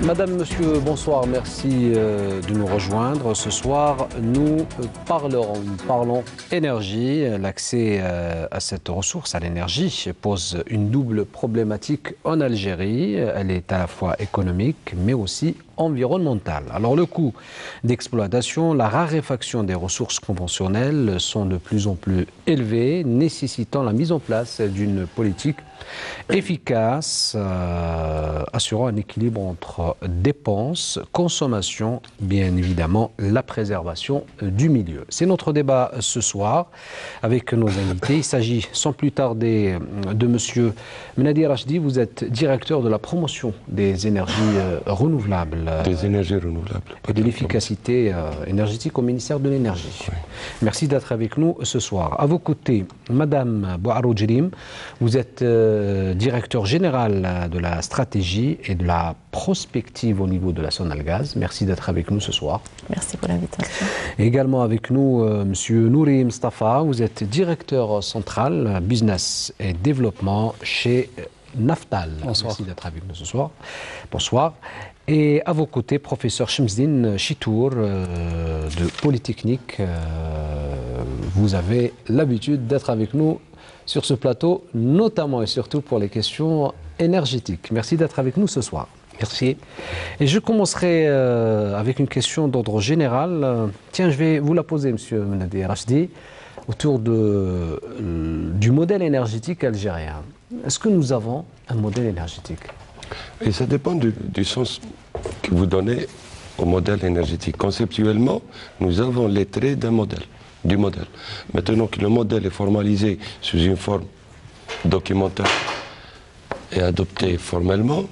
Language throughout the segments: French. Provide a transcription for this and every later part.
Madame, monsieur, bonsoir, merci de nous rejoindre. Ce soir, nous parlons énergie. L'accès à cette ressource, à l'énergie, pose une double problématique en Algérie. Elle est à la fois économique, mais aussi environnementale. Alors le coût d'exploitation, la raréfaction des ressources conventionnelles sont de plus en plus élevés, nécessitant la mise en place d'une politique efficace, assurant un équilibre entre dépenses, consommation, bien évidemment la préservation du milieu. C'est notre débat ce soir avec nos invités. Il s'agit sans plus tarder de monsieur Mnadi Rachdi. Vous êtes directeur de la promotion des énergies renouvelables. Des énergies renouvelables. Et de l'efficacité énergétique au ministère de l'Énergie. Oui. Merci d'être avec nous ce soir. À vos côtés, madame Bouharou Djerim, vous êtes directeur général de la stratégie et de la prospective au niveau de la Sonalgaz. Merci d'être avec nous ce soir. Merci pour l'invitation. Également avec nous, monsieur Nouri Mustafa, vous êtes directeur central business et développement chez Naftal. Bonsoir. Merci d'être avec nous ce soir. Bonsoir. Et à vos côtés, professeur Chemzdine Chitour de Polytechnique. Vous avez l'habitude d'être avec nous sur ce plateau, notamment et surtout pour les questions énergétiques. Merci d'être avec nous ce soir. Merci. Et je commencerai avec une question d'ordre général. Tiens, je vais vous la poser, monsieur Mnadi Rachdi, autour du modèle énergétique algérien. Est-ce que nous avons un modèle énergétique ? Et ça dépend du sens que vous donnez au modèle énergétique. Conceptuellement, nous avons les traits du modèle. Maintenant que le modèle est formalisé sous une forme documentaire et adopté formellement,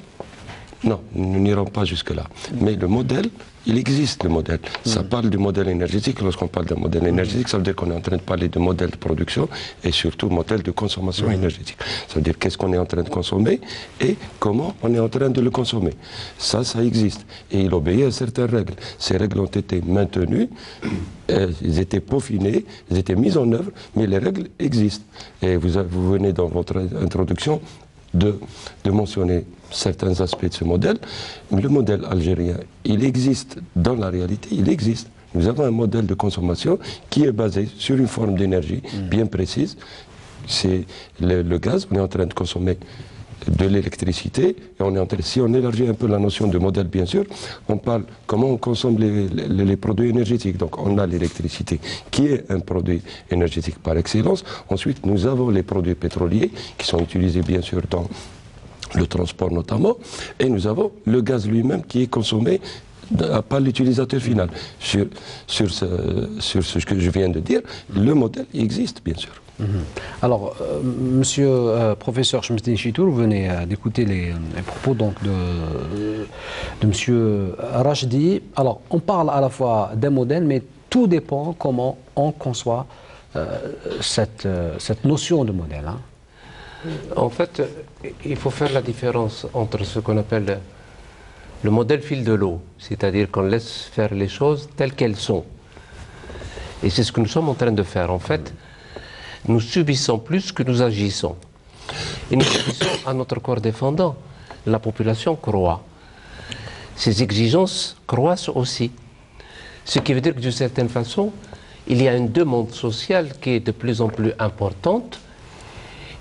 non, nous n'irons pas jusque-là. Mais le modèle, il existe le modèle. Ça parle du modèle énergétique. Lorsqu'on parle d'un modèle énergétique, ça veut dire qu'on est en train de parler de modèle de production et surtout modèle de consommation énergétique. Ça veut dire qu'est-ce qu'on est en train de consommer et comment on est en train de le consommer. Ça existe. Et il obéit à certaines règles. Ces règles ont été maintenues, elles étaient peaufinées, elles étaient mises en œuvre, mais les règles existent. Et vous venez dans votre introduction de mentionner certains aspects de ce modèle. Le modèle algérien, il existe dans la réalité, il existe. Nous avons un modèle de consommation qui est basé sur une forme d'énergie bien précise. C'est le gaz, on est en train de consommer de l'électricité, et si on élargit un peu la notion de modèle, bien sûr, on parle comment on consomme les produits énergétiques. Donc on a l'électricité qui est un produit énergétique par excellence. Ensuite, nous avons les produits pétroliers qui sont utilisés bien sûr dans le transport notamment, et nous avons le gaz lui-même qui est consommé par l'utilisateur final. Sur ce que je viens de dire, le modèle existe bien sûr. Alors, monsieur professeur Chemzdine Chitour, vous venez d'écouter les propos donc, de monsieur Rachdi. Alors, on parle à la fois d'un modèle, mais tout dépend comment on conçoit cette notion de modèle. Hein. En fait, il faut faire la différence entre ce qu'on appelle le modèle fil de l'eau, c'est-à-dire qu'on laisse faire les choses telles qu'elles sont. Et c'est ce que nous sommes en train de faire. En fait, nous subissons plus que nous agissons. Et nous subissons à notre corps défendant. La population croît. Ces exigences croissent aussi. Ce qui veut dire que d'une certaine façon, il y a une demande sociale qui est de plus en plus importante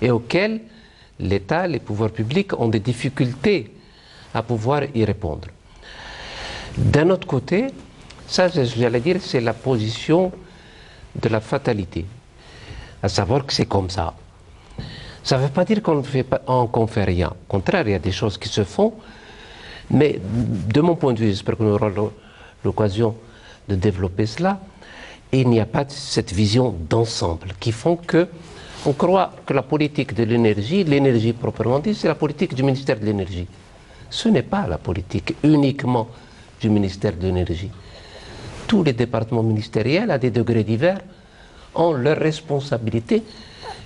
et auquel l'État, les pouvoirs publics ont des difficultés à pouvoir y répondre. D'un autre côté, ça, j'allais dire, c'est la position de la fatalité. À savoir que c'est comme ça. Ça ne veut pas dire qu'on ne fait rien. Au contraire, il y a des choses qui se font, mais de mon point de vue, j'espère qu'on aura l'occasion de développer cela, il n'y a pas cette vision d'ensemble qui font que on croit que la politique de l'énergie proprement dit, c'est la politique du ministère de l'énergie. Ce n'est pas la politique uniquement du ministère de l'énergie. Tous les départements ministériels, à des degrés divers, ont leurs responsabilités.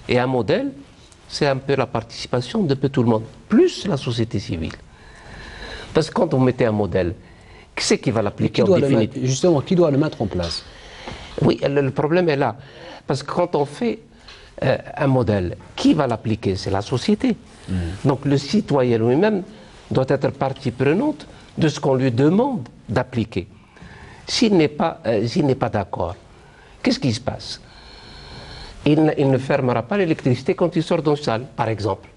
Et un modèle, c'est un peu la participation de tout le monde, plus la société civile. Parce que quand on mettait un modèle, qui c'est qui va l'appliquer en définitive ? Justement, qui doit le mettre en place ? Oui, le problème est là. Parce que quand on fait un modèle, qui va l'appliquer? C'est la société. Donc le citoyen lui-même doit être partie prenante de ce qu'on lui demande d'appliquer. S'il n'est pas d'accord, qu'est-ce qui se passe? Il ne fermera pas l'électricité quand il sort d'une salle, par exemple.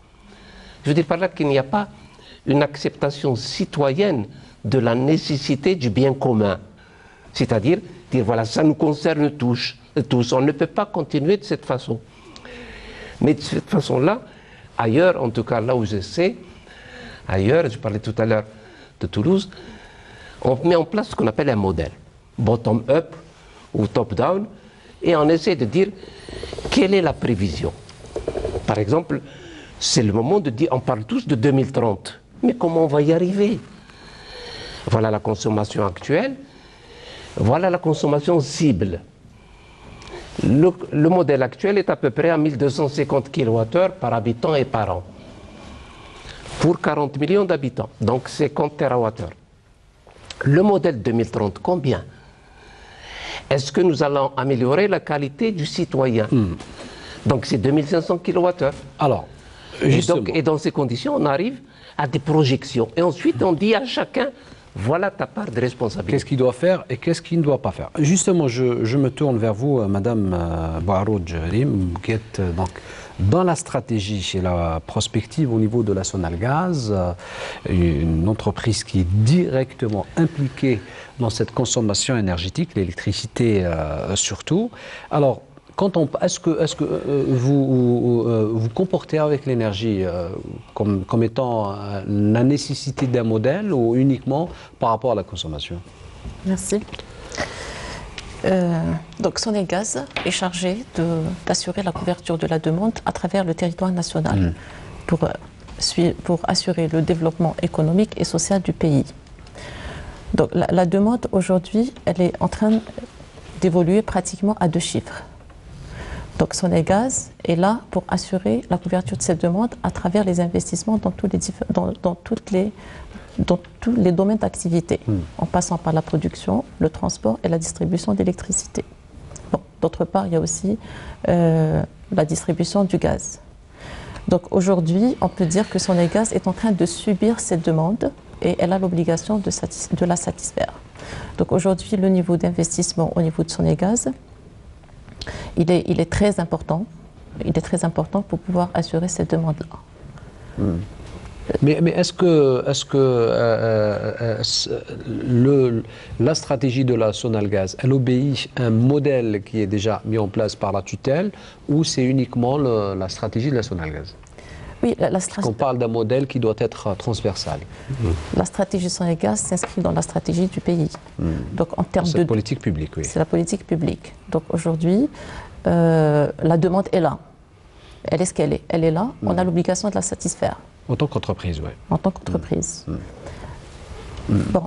Je veux dire par là qu'il n'y a pas une acceptation citoyenne de la nécessité du bien commun. C'est-à-dire, dire voilà, ça nous concerne tous. On ne peut pas continuer de cette façon. Mais de cette façon-là, ailleurs, en tout cas là où je sais, ailleurs, je parlais tout à l'heure de Toulouse, on met en place ce qu'on appelle un modèle, bottom-up ou top-down, et on essaie de dire quelle est la prévision. Par exemple, c'est le moment de dire, on parle tous de 2030, mais comment on va y arriver? Voilà la consommation actuelle, voilà la consommation cible. Le modèle actuel est à peu près à 1250 kWh par habitant et par an, pour 40 millions d'habitants, donc 50 TWh. Le modèle 2030, combien? Est-ce que nous allons améliorer la qualité du citoyen? Donc c'est 2500 kWh. Alors, et dans ces conditions, on arrive à des projections. Et ensuite, on dit à chacun, voilà ta part de responsabilité. Qu'est-ce qu'il doit faire et qu'est-ce qu'il ne doit pas faire? Justement, je me tourne vers vous, Madame Bouaroudj Rim, qui est donc dans la stratégie et la prospective au niveau de la Sonalgaz, une entreprise qui est directement impliquée dans cette consommation énergétique, l'électricité surtout. Alors, est-ce que vous vous comportez avec l'énergie comme étant la nécessité d'un modèle ou uniquement par rapport à la consommation? Merci. Donc Sonelgaz est chargé d'assurer la couverture de la demande à travers le territoire national pour assurer le développement économique et social du pays. Donc la demande aujourd'hui, elle est en train d'évoluer pratiquement à 2 chiffres. Donc Sonelgaz est là pour assurer la couverture de cette demande à travers les investissements dans tous les domaines d'activité, en passant par la production, le transport et la distribution d'électricité. Bon, d'autre part, il y a aussi la distribution du gaz. Donc aujourd'hui, on peut dire que Sonelgaz est en train de subir cette demande et elle a l'obligation de la satisfaire. Donc aujourd'hui, le niveau d'investissement au niveau de Sonelgaz, il est très important. Il est très important pour pouvoir assurer cette demande-là. Mais est-ce que la stratégie de la Sonalgaz, elle obéit à un modèle qui est déjà mis en place par la tutelle ou c'est uniquement la stratégie de la Sonalgaz? Oui, la stratégie. On parle d'un modèle qui doit être transversal. La stratégie Sonelgaz s'inscrit dans la stratégie du pays. Donc en termes de politique publique, oui. C'est la politique publique. Donc aujourd'hui, la demande est là. Elle est ce qu'elle est. Elle est là. On a l'obligation de la satisfaire. En tant qu'entreprise, oui. En tant qu'entreprise. Bon,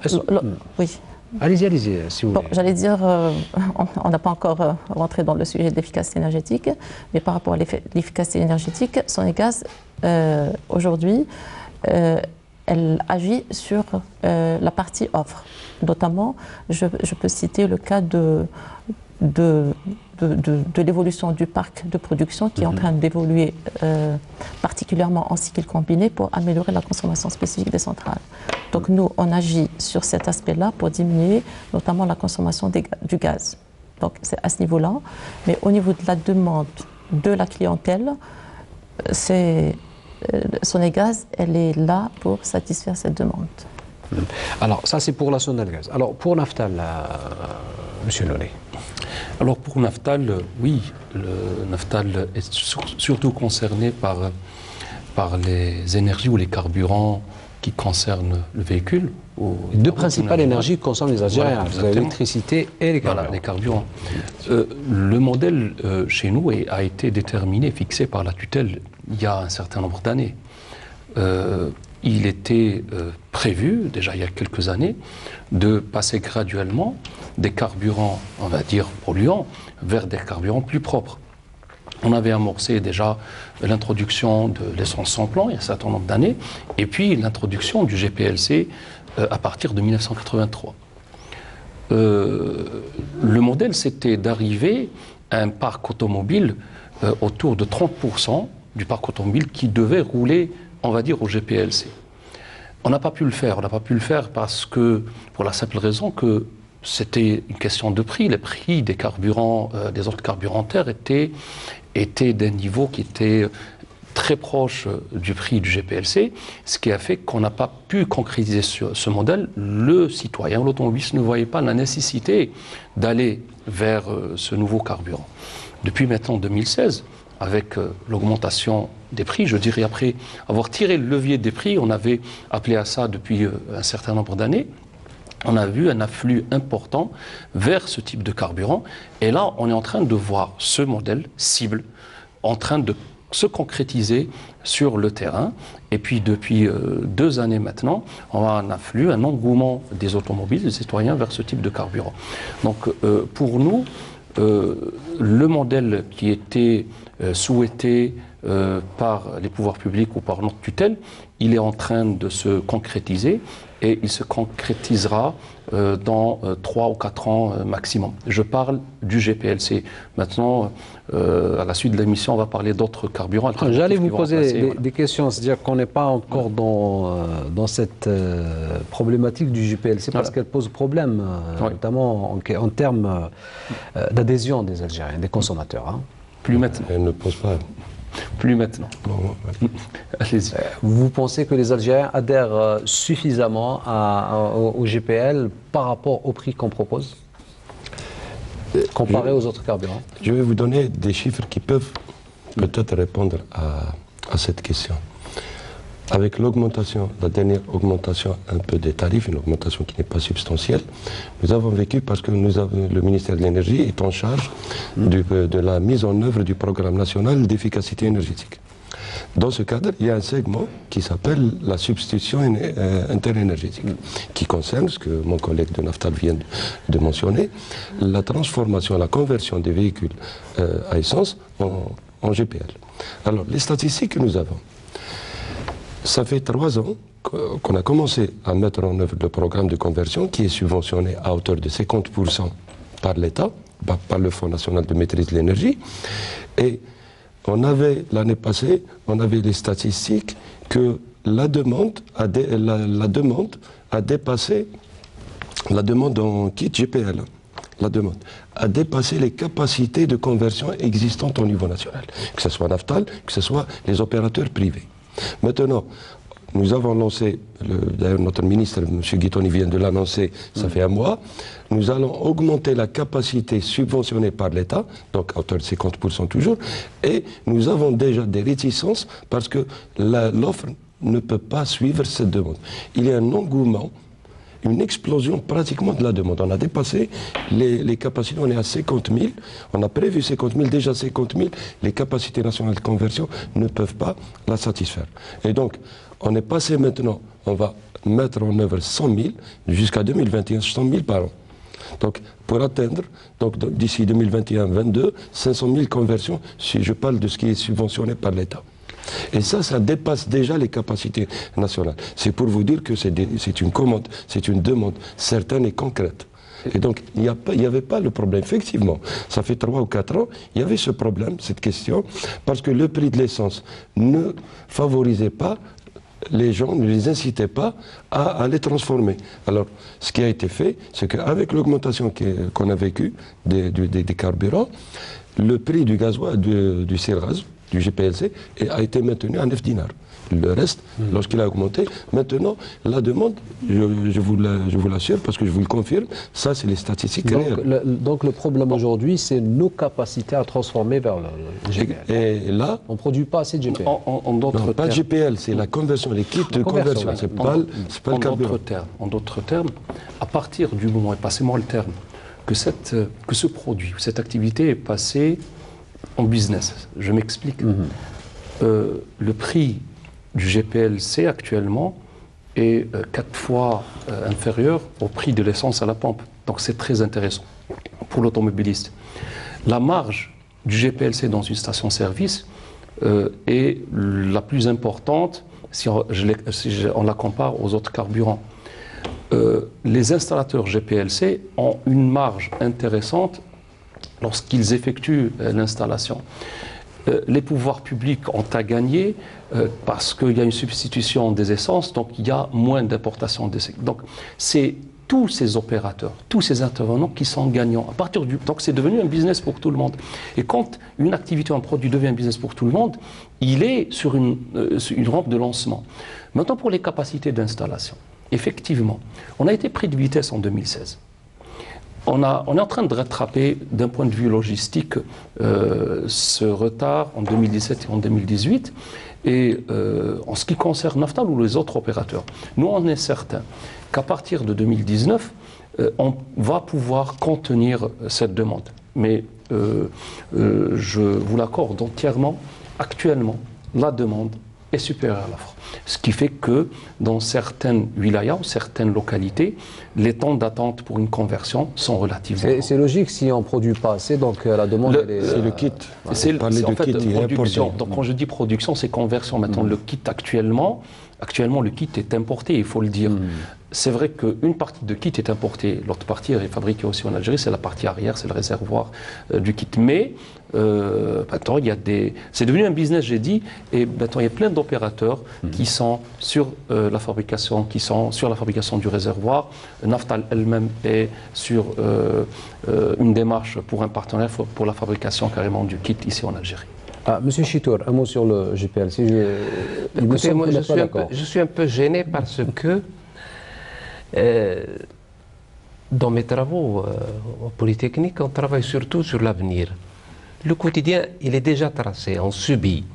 oui. Allez-y, si vous voulez. J'allais dire, on n'a pas encore rentré dans le sujet de l'efficacité énergétique, mais par rapport à l'efficacité énergétique, Sonelgaz, aujourd'hui, elle agit sur la partie offre. Notamment, je peux citer le cas de l'évolution du parc de production qui est en train d'évoluer particulièrement en cycle combiné pour améliorer la consommation spécifique des centrales. Donc nous, on agit sur cet aspect-là pour diminuer notamment la consommation du gaz. Donc c'est à ce niveau-là. Mais au niveau de la demande de la clientèle, Sonelgaz, elle est là pour satisfaire cette demande. Alors ça c'est pour la Sonelgaz. Alors pour Naftal, Monsieur Noné. Alors pour Naftal, oui, le Naftal est surtout concerné par les énergies ou les carburants qui concernent le véhicule. Les deux principales énergies que consomment les Algériens, voilà, l'électricité et les carburants. Voilà, les carburants. Le modèle chez nous a été déterminé, fixé par la tutelle il y a un certain nombre d'années. Il était prévu, déjà il y a quelques années, de passer graduellement des carburants, on va dire, polluants, vers des carburants plus propres. On avait amorcé déjà l'introduction de l'essence sans plomb il y a un certain nombre d'années, et puis l'introduction du GPLC à partir de 1983. Le modèle, c'était d'arriver à un parc automobile autour de 30% du parc automobile qui devait rouler, on va dire, au GPLC. On n'a pas pu le faire. On n'a pas pu le faire parce que, pour la simple raison que c'était une question de prix. Les prix des carburants, des autres carburants terres étaient d'un niveau qui était très proche du prix du GPLC, ce qui a fait qu'on n'a pas pu concrétiser ce modèle. Le citoyen, l'automobiliste ne voyait pas la nécessité d'aller vers ce nouveau carburant. Depuis maintenant 2016, avec l'augmentation des prix, je dirais après avoir tiré le levier des prix, on avait appelé à ça depuis un certain nombre d'années, on a vu un afflux important vers ce type de carburant. Et là, on est en train de voir ce modèle cible en train de se concrétiser sur le terrain. Et puis, depuis 2 années maintenant, on a un afflux, un engouement des automobiles, des citoyens vers ce type de carburant. Donc, pour nous, le modèle qui était souhaité par les pouvoirs publics ou par notre tutelle, il est en train de se concrétiser et il se concrétisera dans 3 ou 4 ans maximum. Je parle du GPLC. Maintenant, à la suite de l'émission, on va parler d'autres carburants. J'allais vous poser des questions, c'est-à-dire qu'on n'est pas encore dans cette problématique du GPLC parce qu'elle pose problème, notamment en termes d'adhésion des Algériens, des consommateurs. Hein. Plus maintenant. Elle ne pose pas. Plus maintenant. Bon, allez-y. Vous pensez que les Algériens adhèrent suffisamment au GPL par rapport au prix qu'on propose, comparé aux autres carburants? Je vais vous donner des chiffres qui peuvent peut-être répondre à cette question. Avec l'augmentation, la dernière augmentation un peu des tarifs, une augmentation qui n'est pas substantielle, nous avons vécu parce que le ministère de l'Énergie est en charge de la mise en œuvre du programme national d'efficacité énergétique. Dans ce cadre, il y a un segment qui s'appelle la substitution interénergétique, qui concerne ce que mon collègue de Naftal vient de mentionner, la transformation, la conversion des véhicules à essence en GPL. Alors, les statistiques que nous avons, ça fait 3 ans qu'on a commencé à mettre en œuvre le programme de conversion qui est subventionné à hauteur de 50% par l'État, par le Fonds national de maîtrise de l'énergie. Et on avait, l'année passée, on avait les statistiques que la demande a dépassé, la demande en kit GPL, la demande a dépassé les capacités de conversion existantes au niveau national, que ce soit Naftal, que ce soit les opérateurs privés. Maintenant, nous avons lancé, d'ailleurs notre ministre, M. Guitoni vient de l'annoncer, ça fait un mois, nous allons augmenter la capacité subventionnée par l'État, donc à hauteur de 50% toujours, et nous avons déjà des réticences parce que l'offre ne peut pas suivre cette demande. Il y a un engouement, une explosion pratiquement de la demande. On a dépassé les capacités, on est à 50 000, on a prévu 50 000, déjà 50 000, les capacités nationales de conversion ne peuvent pas la satisfaire. Et donc, on est passé maintenant, on va mettre en œuvre 100 000, jusqu'à 2021, 100 000 par an. Donc, pour atteindre, d'ici 2021-22, 500 000 conversions, si je parle de ce qui est subventionné par l'État. Et ça dépasse déjà les capacités nationales. C'est pour vous dire que c'est une commande, c'est une demande certaine et concrète. Et donc, il n'y avait pas le problème. Effectivement, ça fait 3 ou 4 ans, il y avait ce problème, cette question, parce que le prix de l'essence ne favorisait pas les gens, ne les incitait pas à les transformer. Alors, ce qui a été fait, c'est qu'avec l'augmentation qu'on a vécue des carburants, le prix du gasoil, du Sirgaz, du GPLC, a été maintenu à 9 dinars. Le reste, lorsqu'il a augmenté, maintenant, la demande, je vous l'assure, parce que je vous le confirme, ça, c'est les statistiques réelles. Donc le problème aujourd'hui, c'est nos capacités à transformer vers le GPL. Et là... On ne produit pas assez de GPL. Non, pas de GPL, c'est la conversion, les kits de conversion. C'est pas le carburant. En d'autres termes, à partir du moment, et passez-moi le terme, que ce produit, cette activité est passée en business. Je m'explique. Le prix du GPLC actuellement est 4 fois inférieur au prix de l'essence à la pompe. Donc c'est très intéressant pour l'automobiliste. La marge du GPLC dans une station-service est la plus importante si on la compare aux autres carburants. Les installateurs GPLC ont une marge intéressante lorsqu'ils effectuent l'installation. les pouvoirs publics ont à gagner parce qu'il y a une substitution des essences, donc il y a moins d'importation d'essence. Donc c'est tous ces opérateurs, tous ces intervenants qui sont gagnants. Donc c'est devenu un business pour tout le monde. Et quand une activité, un produit devient un business pour tout le monde, il est sur une rampe de lancement. Maintenant pour les capacités d'installation, effectivement, on a été pris de vitesse en 2016. On est en train de rattraper d'un point de vue logistique ce retard en 2017 et en 2018. Et en ce qui concerne Naftal ou les autres opérateurs, nous on est certain qu'à partir de 2019, on va pouvoir contenir cette demande. Mais je vous l'accorde entièrement, actuellement, la demande est supérieure à l'offre. Ce qui fait que dans certaines wilayas ou certaines localités, les temps d'attente pour une conversion sont relativement longs. C'est logique si on ne produit pas assez, donc la demande c'est le kit. C'est Parler de en fait kit, production. Donc quand je dis production, c'est conversion. Maintenant, le kit actuellement, le kit est importé, il faut le dire. C'est vrai qu'une partie de kit est importée, l'autre partie est fabriquée aussi en Algérie, c'est la partie arrière, c'est le réservoir du kit. Mais maintenant, c'est devenu un business, j'ai dit, et maintenant il y a plein d'opérateurs qui sont sur la fabrication, du réservoir. Naftal elle-même est sur une démarche pour un partenaire pour la fabrication carrément du kit ici en Algérie. Monsieur Chitour, un mot sur le GPL. Écoutez, moi, je suis un peu gêné parce que dans mes travaux en Polytechnique, on travaille surtout sur l'avenir. Le quotidien, il est déjà tracé, on subit.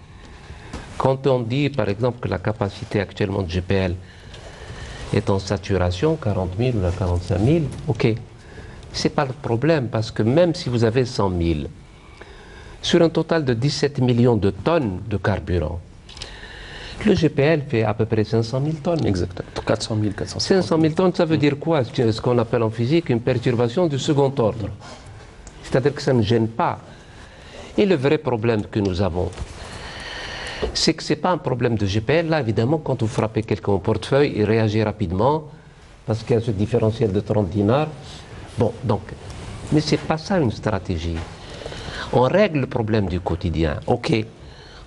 Quand on dit, par exemple, que la capacité actuellement de GPL est en saturation, 40 000 ou 45 000, ok, c'est pas le problème, parce que même si vous avez 100 000, sur un total de 17 millions de tonnes de carburant, le GPL fait à peu près 500 000 tonnes. Exactement. 400 000, 450 000. 500 000 tonnes, ça veut dire quoi? Ce qu'on appelle en physique une perturbation du second ordre. C'est-à-dire que ça ne gêne pas. Et le vrai problème que nous avons, c'est que ce n'est pas un problème de GPL. Là, évidemment, quand vous frappez quelqu'un au portefeuille, il réagit rapidement parce qu'il y a ce différentiel de 30 dinars. Bon, donc, mais ce n'est pas ça une stratégie. On règle le problème du quotidien. OK.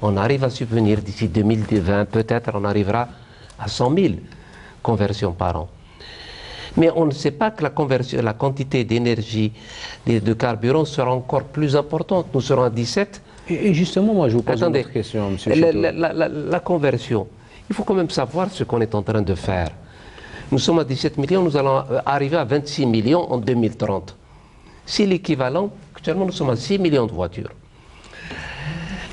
On arrive à subvenir d'ici 2020, peut-être on arrivera à 100 000 conversions par an. Mais on ne sait pas que la quantité d'énergie, de carburant sera encore plus importante. Nous serons à 17. Et justement, moi je vous pose une autre question, M. Chitour. La conversion, il faut quand même savoir ce qu'on est en train de faire. Nous sommes à 17 millions, nous allons arriver à 26 millions en 2030. C'est l'équivalent, actuellement nous sommes à 6 millions de voitures.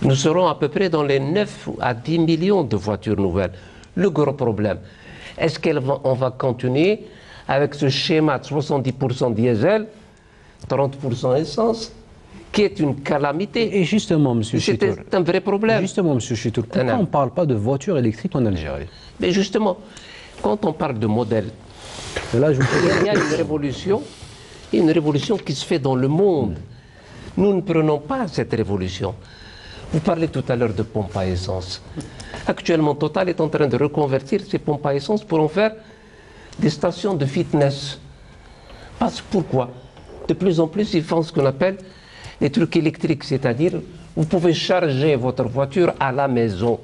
Nous serons à peu près dans les 9 à 10 millions de voitures nouvelles. Le gros problème, est-ce qu'on va continuer avec ce schéma de 70% diesel, 30% essence, qui est une calamité? Et justement, M. Chitour, c'est un vrai problème. Justement, M. Chitour, pourquoi on ne parle pas de voitures électriques en Algérie? Mais justement, quand on parle de modèle, il y a une révolution qui se fait dans le monde. Nous ne prenons pas cette révolution. Vous parlez tout à l'heure de pompes à essence. Actuellement, Total est en train de reconvertir ces pompes à essence pour en faire des stations de fitness. Pourquoi? De plus en plus, ils font ce qu'on appelle les trucs électriques, c'est-à-dire vous pouvez charger votre voiture à la maison.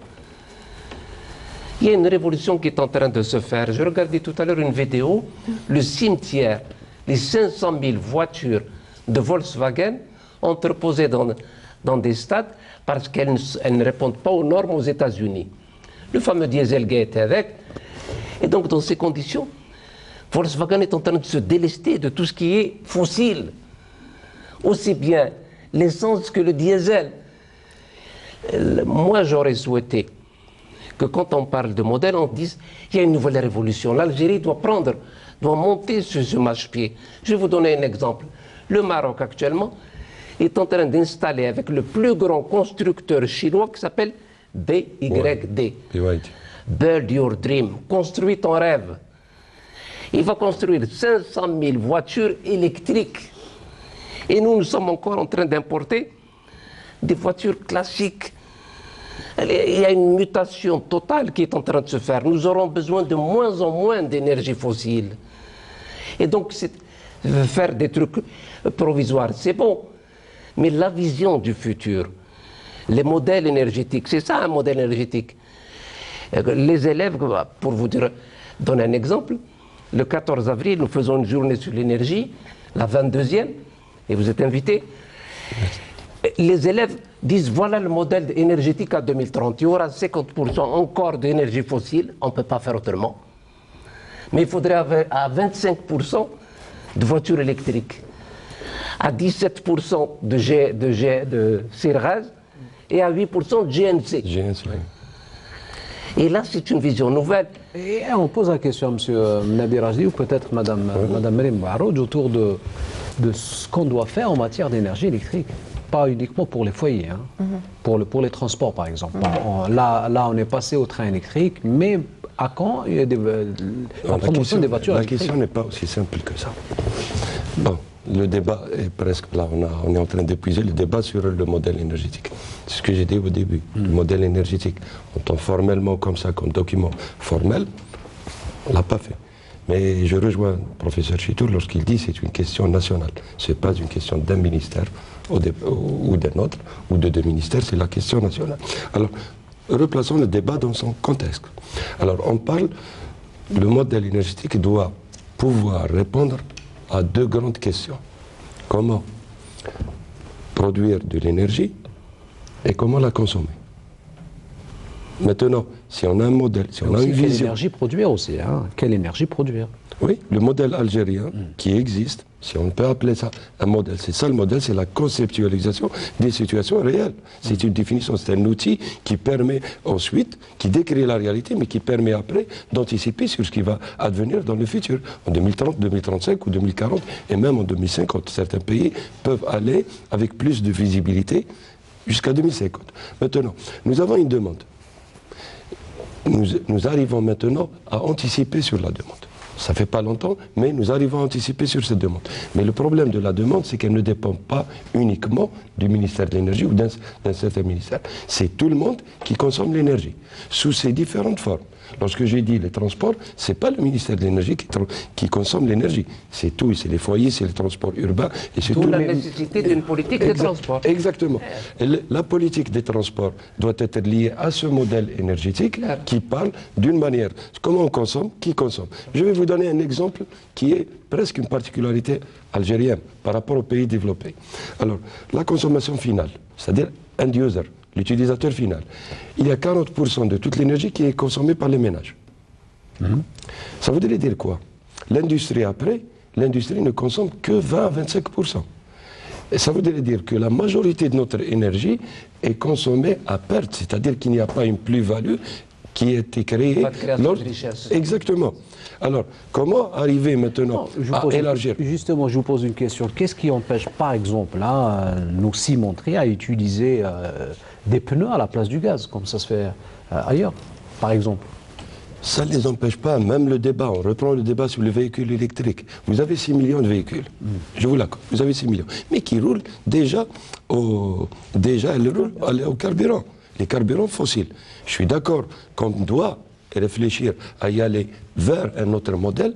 Il y a une révolution qui est en train de se faire. Je regardais tout à l'heure une vidéo, le cimetière, les 500 000 voitures de Volkswagen entreposées dans des stades parce qu'elles ne répondent pas aux normes aux États-Unis. Le fameux Dieselgate est avec. Et donc, dans ces conditions, Volkswagen est en train de se délester de tout ce qui est fossile. Aussi bien l'essence que le diesel. Moi, j'aurais souhaité que quand on parle de modèle, on dise qu'il y a une nouvelle révolution. L'Algérie doit monter sur ce marchepied. Je vais vous donner un exemple. Le Maroc, actuellement, est en train d'installer avec le plus grand constructeur chinois qui s'appelle BYD. Build Your Dream. Construis ton rêve. Il va construire 500 000 voitures électriques. Et nous sommes encore en train d'importer des voitures classiques. Il y a une mutation totale qui est en train de se faire. Nous aurons besoin de moins en moins d'énergie fossile. Et donc, faire des trucs provisoires, c'est bon. Mais la vision du futur, les modèles énergétiques. C'est ça un modèle énergétique. Les élèves, pour vous donner un exemple, le 14 avril, nous faisons une journée sur l'énergie, la 22e, et vous êtes invités. Les élèves disent voilà le modèle énergétique à 2030. Il y aura 50% encore d'énergie fossile, on ne peut pas faire autrement. Mais il faudrait avoir à 25% de voitures électriques, à 17% de CRGAZ et à 8% de GNC. Et là, c'est une vision nouvelle. Et on pose la question à M. Nabil Rajdi ou peut-être Mme Merim Barouj autour de ce qu'on doit faire en matière d'énergie électrique. Pas uniquement pour les foyers, hein. Pour les transports par exemple. Là, on est passé au train électrique, mais à quand il y a la promotion des voitures électriques? La question n'est pas aussi simple que ça. Bon, le débat est presque là, on est en train d'épuiser le débat sur le modèle énergétique. C'est ce que j'ai dit au début. Le modèle énergétique, en tant formellement comme ça, comme document formel, on ne l'a pas fait. Mais je rejoins le professeur Chitour lorsqu'il dit que c'est une question nationale. Ce n'est pas une question d'un ministère ou d'un autre, ou de deux ministères, c'est la question nationale. Alors, replaçons le débat dans son contexte. Alors, on parle, le modèle énergétique doit pouvoir répondre à deux grandes questions. Comment produire de l'énergie et comment la consommer. Maintenant, si on a un modèle, si on a une vision... Quelle énergie produire aussi, hein? Quelle énergie produire? Oui, le modèle algérien qui existe, si on peut appeler ça un modèle, c'est ça le modèle, c'est la conceptualisation des situations réelles. C'est une définition, c'est un outil qui permet ensuite, qui décrit la réalité, mais qui permet après d'anticiper sur ce qui va advenir dans le futur, en 2030, 2035 ou 2040, et même en 2050. Certains pays peuvent aller avec plus de visibilité jusqu'à 2050. Maintenant, nous avons une demande. Nous arrivons maintenant à anticiper sur la demande. Ça ne fait pas longtemps, mais nous arrivons à anticiper sur cette demande. Mais le problème de la demande, c'est qu'elle ne dépend pas uniquement du ministère de l'énergie ou d'un certain ministère. C'est tout le monde qui consomme l'énergie, sous ses différentes formes. Lorsque j'ai dit les transports, ce n'est pas le ministère de l'énergie qui consomme l'énergie. C'est tout, c'est les foyers, c'est les transports urbains. Et c'est tout la nécessité d'une politique des transports. Exactement. Et la politique des transports doit être liée à ce modèle énergétique qui parle d'une manière. Comment on consomme, qui consomme. Je vais vous donner un exemple qui est presque une particularité algérienne par rapport aux pays développés. Alors, la consommation finale, c'est-à-dire end user, l'utilisateur final. Il y a 40% de toute l'énergie qui est consommée par les ménages. Ça voudrait dire quoi? L'industrie après, l'industrie ne consomme que 20 à 25%. Et ça voudrait dire que la majorité de notre énergie est consommée à perte, c'est-à-dire qu'il n'y a pas une plus-value qui a été créée. Pas de création de richesse. Exactement. Alors, comment arriver maintenant à élargir? Justement, je vous pose une question. Qu'est-ce qui empêche, par exemple, nos cimenteries à utiliser des pneus à la place du gaz, comme ça se fait ailleurs, par exemple? Ça ne les empêche pas, même le débat. On reprend le débat sur les véhicules électriques. Vous avez 6 millions de véhicules, je vous l'accorde, vous avez 6 millions, mais qui roulent déjà au carburant, les carburants fossiles. Je suis d'accord qu'on doit réfléchir à y aller vers un autre modèle,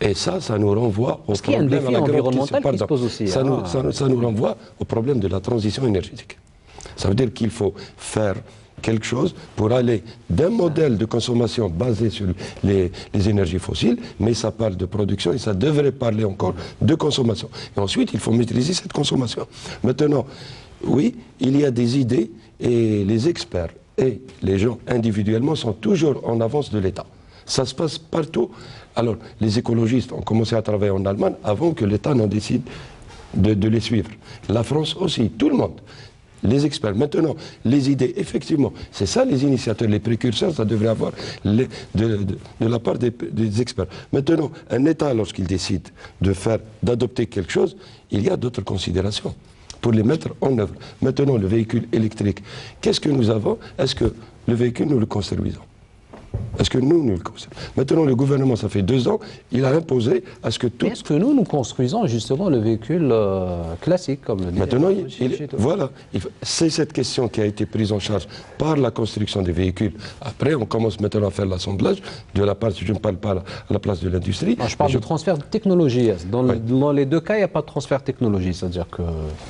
et ça nous renvoie au problème de la environnemental qui se pose aussi. Ça nous renvoie au problème de la transition énergétique. Ça veut dire qu'il faut faire quelque chose pour aller d'un modèle de consommation basé sur les énergies fossiles, mais ça parle de production et ça devrait parler encore de consommation. Et ensuite, il faut maîtriser cette consommation. Maintenant, oui, il y a des idées et les experts et les gens individuellement sont toujours en avance de l'État. Ça se passe partout. Alors, les écologistes ont commencé à travailler en Allemagne avant que l'État n'en décide de les suivre. La France aussi, tout le monde. Les experts. Maintenant, les idées, effectivement, c'est ça les initiateurs, les précurseurs, ça devrait avoir de la part des experts. Maintenant, un État, lorsqu'il décide d'adopter quelque chose, il y a d'autres considérations pour les mettre en œuvre. Maintenant, le véhicule électrique, qu'est-ce que nous avons? Est-ce que le véhicule, nous le construisons? Est-ce que nous le construisons? Maintenant, le gouvernement, ça fait 2 ans, il a imposé à ce que tout... Est-ce que nous construisons justement le véhicule classique, comme le dit Maintenant, voilà, c'est cette question qui a été prise en charge par la construction des véhicules. Après, on commence maintenant à faire l'assemblage de la part, je ne parle pas à la place de l'industrie. Je parle de transfert de technologie. Dans les 2 cas, il n'y a pas de transfert de technologie, c'est-à-dire que...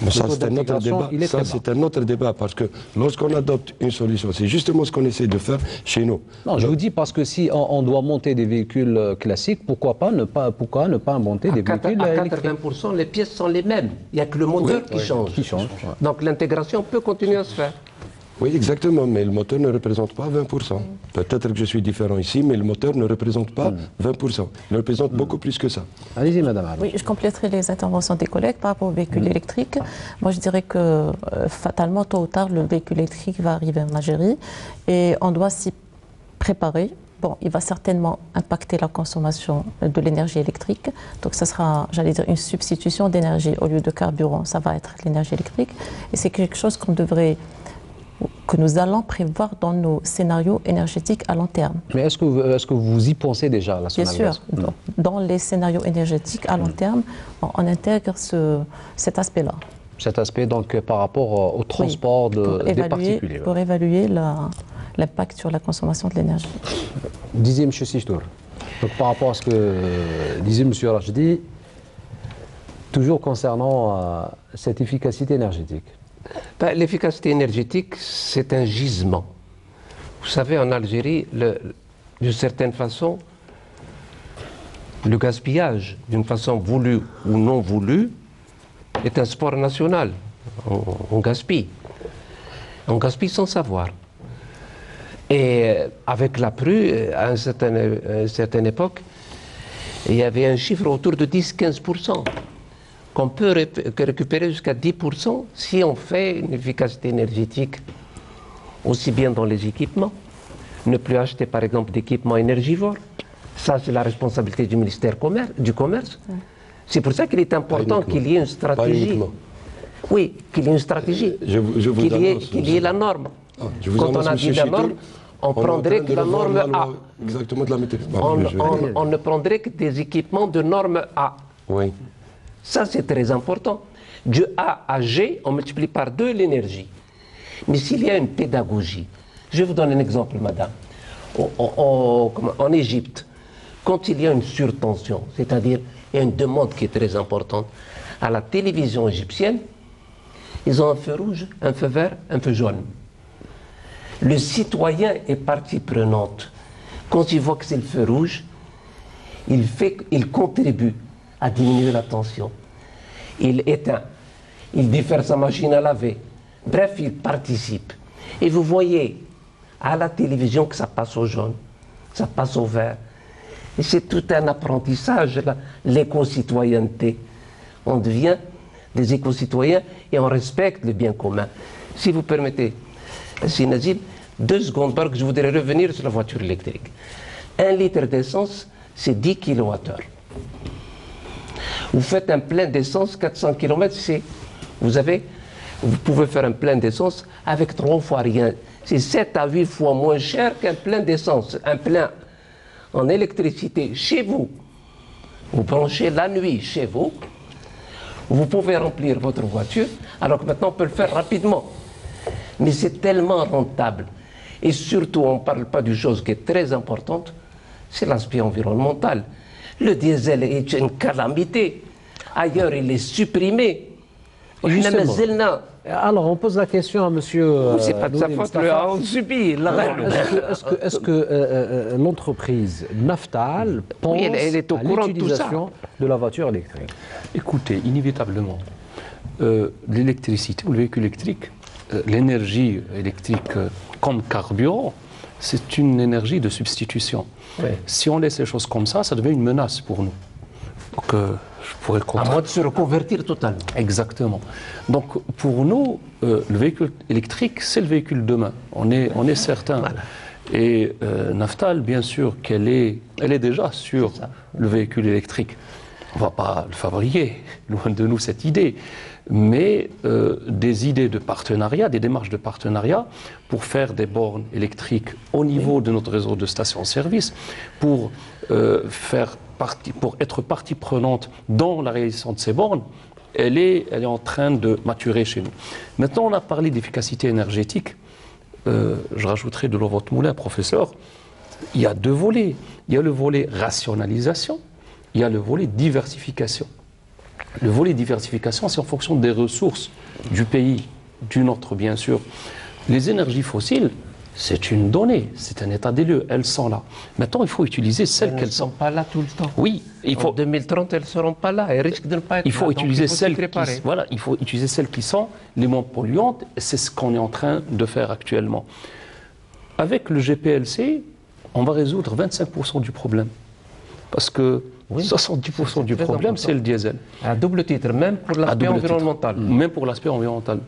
Mais ça, c'est un autre débat. Ça, c'est un autre débat, parce que lorsqu'on adopte une solution, c'est justement ce qu'on essaie de faire chez nous. Non, je vous dis parce que si on doit monter des véhicules classiques, pourquoi ne pas monter des véhicules électriques? À 80%, les pièces sont les mêmes. Il n'y a que le moteur qui change. Donc l'intégration peut continuer à se faire. Oui, exactement, mais le moteur ne représente pas 20%. Peut-être que je suis différent ici, mais le moteur ne représente pas 20%. Il représente beaucoup plus que ça. Allez-y, madame. Oui, je compléterai les interventions des collègues par rapport au véhicule électrique. Moi, je dirais que fatalement, tôt ou tard, le véhicule électrique va arriver en Algérie et on doit s'y préparer. Bon, il va certainement impacter la consommation de l'énergie électrique. Donc, ça sera, j'allais dire, une substitution d'énergie. Au lieu de carburant, ça va être l'énergie électrique. Et c'est quelque chose que nous allons prévoir dans nos scénarios énergétiques à long terme. Mais est-ce que vous y pensez déjà, la Bien sûr. Dans les scénarios énergétiques à long terme, on intègre cet aspect-là. Cet aspect, donc, par rapport au transport des particuliers. Pour évaluer l'impact sur la consommation de l'énergie. Disait M. Sichtour. Donc, par rapport à ce que disait M. Rachdi, toujours concernant cette efficacité énergétique. L'efficacité énergétique, c'est un gisement. Vous savez, en Algérie, d'une certaine façon, le gaspillage, d'une façon voulue ou non voulue, est un sport national. On gaspille. On gaspille sans savoir. Et avec la PRU, à une certaine époque, il y avait un chiffre autour de 10-15%, qu'on peut récupérer jusqu'à 10% si on fait une efficacité énergétique aussi bien dans les équipements. Ne plus acheter par exemple d'équipements énergivores. Ça, c'est la responsabilité du ministère du Commerce. C'est pour ça qu'il est important qu'il y ait une stratégie. Oui, qu'il y ait une stratégie. Qu'il y ait la norme. Quand on a dit la norme, on prendrait que la norme A. Exactement de la météo. On ne prendrait que des équipements de norme A. Oui. Ça, c'est très important. De A à G, on multiplie par 2 l'énergie. Mais s'il y a une pédagogie, je vais vous donner un exemple, madame. En Égypte, quand il y a une surtension, c'est-à-dire il y a une demande qui est très importante, à la télévision égyptienne, ils ont un feu rouge, un feu vert, un feu jaune. Le citoyen est partie prenante. Quand il voit que c'est le feu rouge, il contribue à diminuer la tension. Il éteint, il diffère sa machine à laver. Bref, il participe. Et vous voyez à la télévision que ça passe au jaune, ça passe au vert. Et c'est tout un apprentissage, l'éco-citoyenneté. On devient des éco-citoyens et on respecte le bien commun. Si vous permettez, si Nazim, 2 secondes, parce que je voudrais revenir sur la voiture électrique. 1 litre d'essence, c'est 10 kWh. Vous faites un plein d'essence, 400 km, vous pouvez faire un plein d'essence avec 3 fois rien. C'est 7 à 8 fois moins cher qu'un plein d'essence. Un plein en électricité chez vous. Vous branchez la nuit chez vous. Vous pouvez remplir votre voiture, alors que maintenant on peut le faire rapidement. Mais c'est tellement rentable. Et surtout, on ne parle pas d'une chose qui est très importante, c'est l'aspect environnemental. Le diesel est une calamité. Ailleurs, il est supprimé. Alors, on pose la question à monsieur... c'est pas de sa faute, on subit. Est-ce que l'entreprise Naftal pense elle est au courant de tout ça. De la voiture électrique? Écoutez, inévitablement, l'électricité ou le véhicule électrique, l'énergie électrique comme carburant, c'est une énergie de substitution. Ouais. Si on laisse les choses comme ça devient une menace pour nous. Donc, je pourrais à moins de se reconvertir totalement. Exactement. Donc, pour nous, le véhicule électrique, c'est le véhicule de demain. On est certain. Voilà. Et Naftal, bien sûr, elle est déjà sur le véhicule électrique. On ne va pas le fabriquer, loin de nous cette idée, mais des idées de partenariat, des démarches de partenariat pour faire des bornes électriques au niveau de notre réseau de stations-service, pour être partie prenante dans la réalisation de ces bornes. Elle est en train de maturer chez nous. Maintenant, on a parlé d'efficacité énergétique. Je rajouterai de l'eau à votre moulin, professeur. Il y a deux volets. Il y a le volet rationalisation, il y a le volet diversification. Le volet diversification, c'est en fonction des ressources du pays, du nôtre, bien sûr. Les énergies fossiles, c'est une donnée, c'est un état des lieux, elles sont là. Maintenant, il faut utiliser celles qu'elles sont. Elles ne sont pas là tout le temps. Oui, en 2030, elles ne seront pas là, elles risquent de ne pas être il faut là. Utiliser il faut utiliser celles qui sont les moins polluantes, et c'est ce qu'on est en train de faire actuellement. Avec le GPLC, on va résoudre 25% du problème. Parce que 70% du problème, c'est le diesel. À double titre, même pour l'aspect environnemental. Même pour l'aspect environnemental.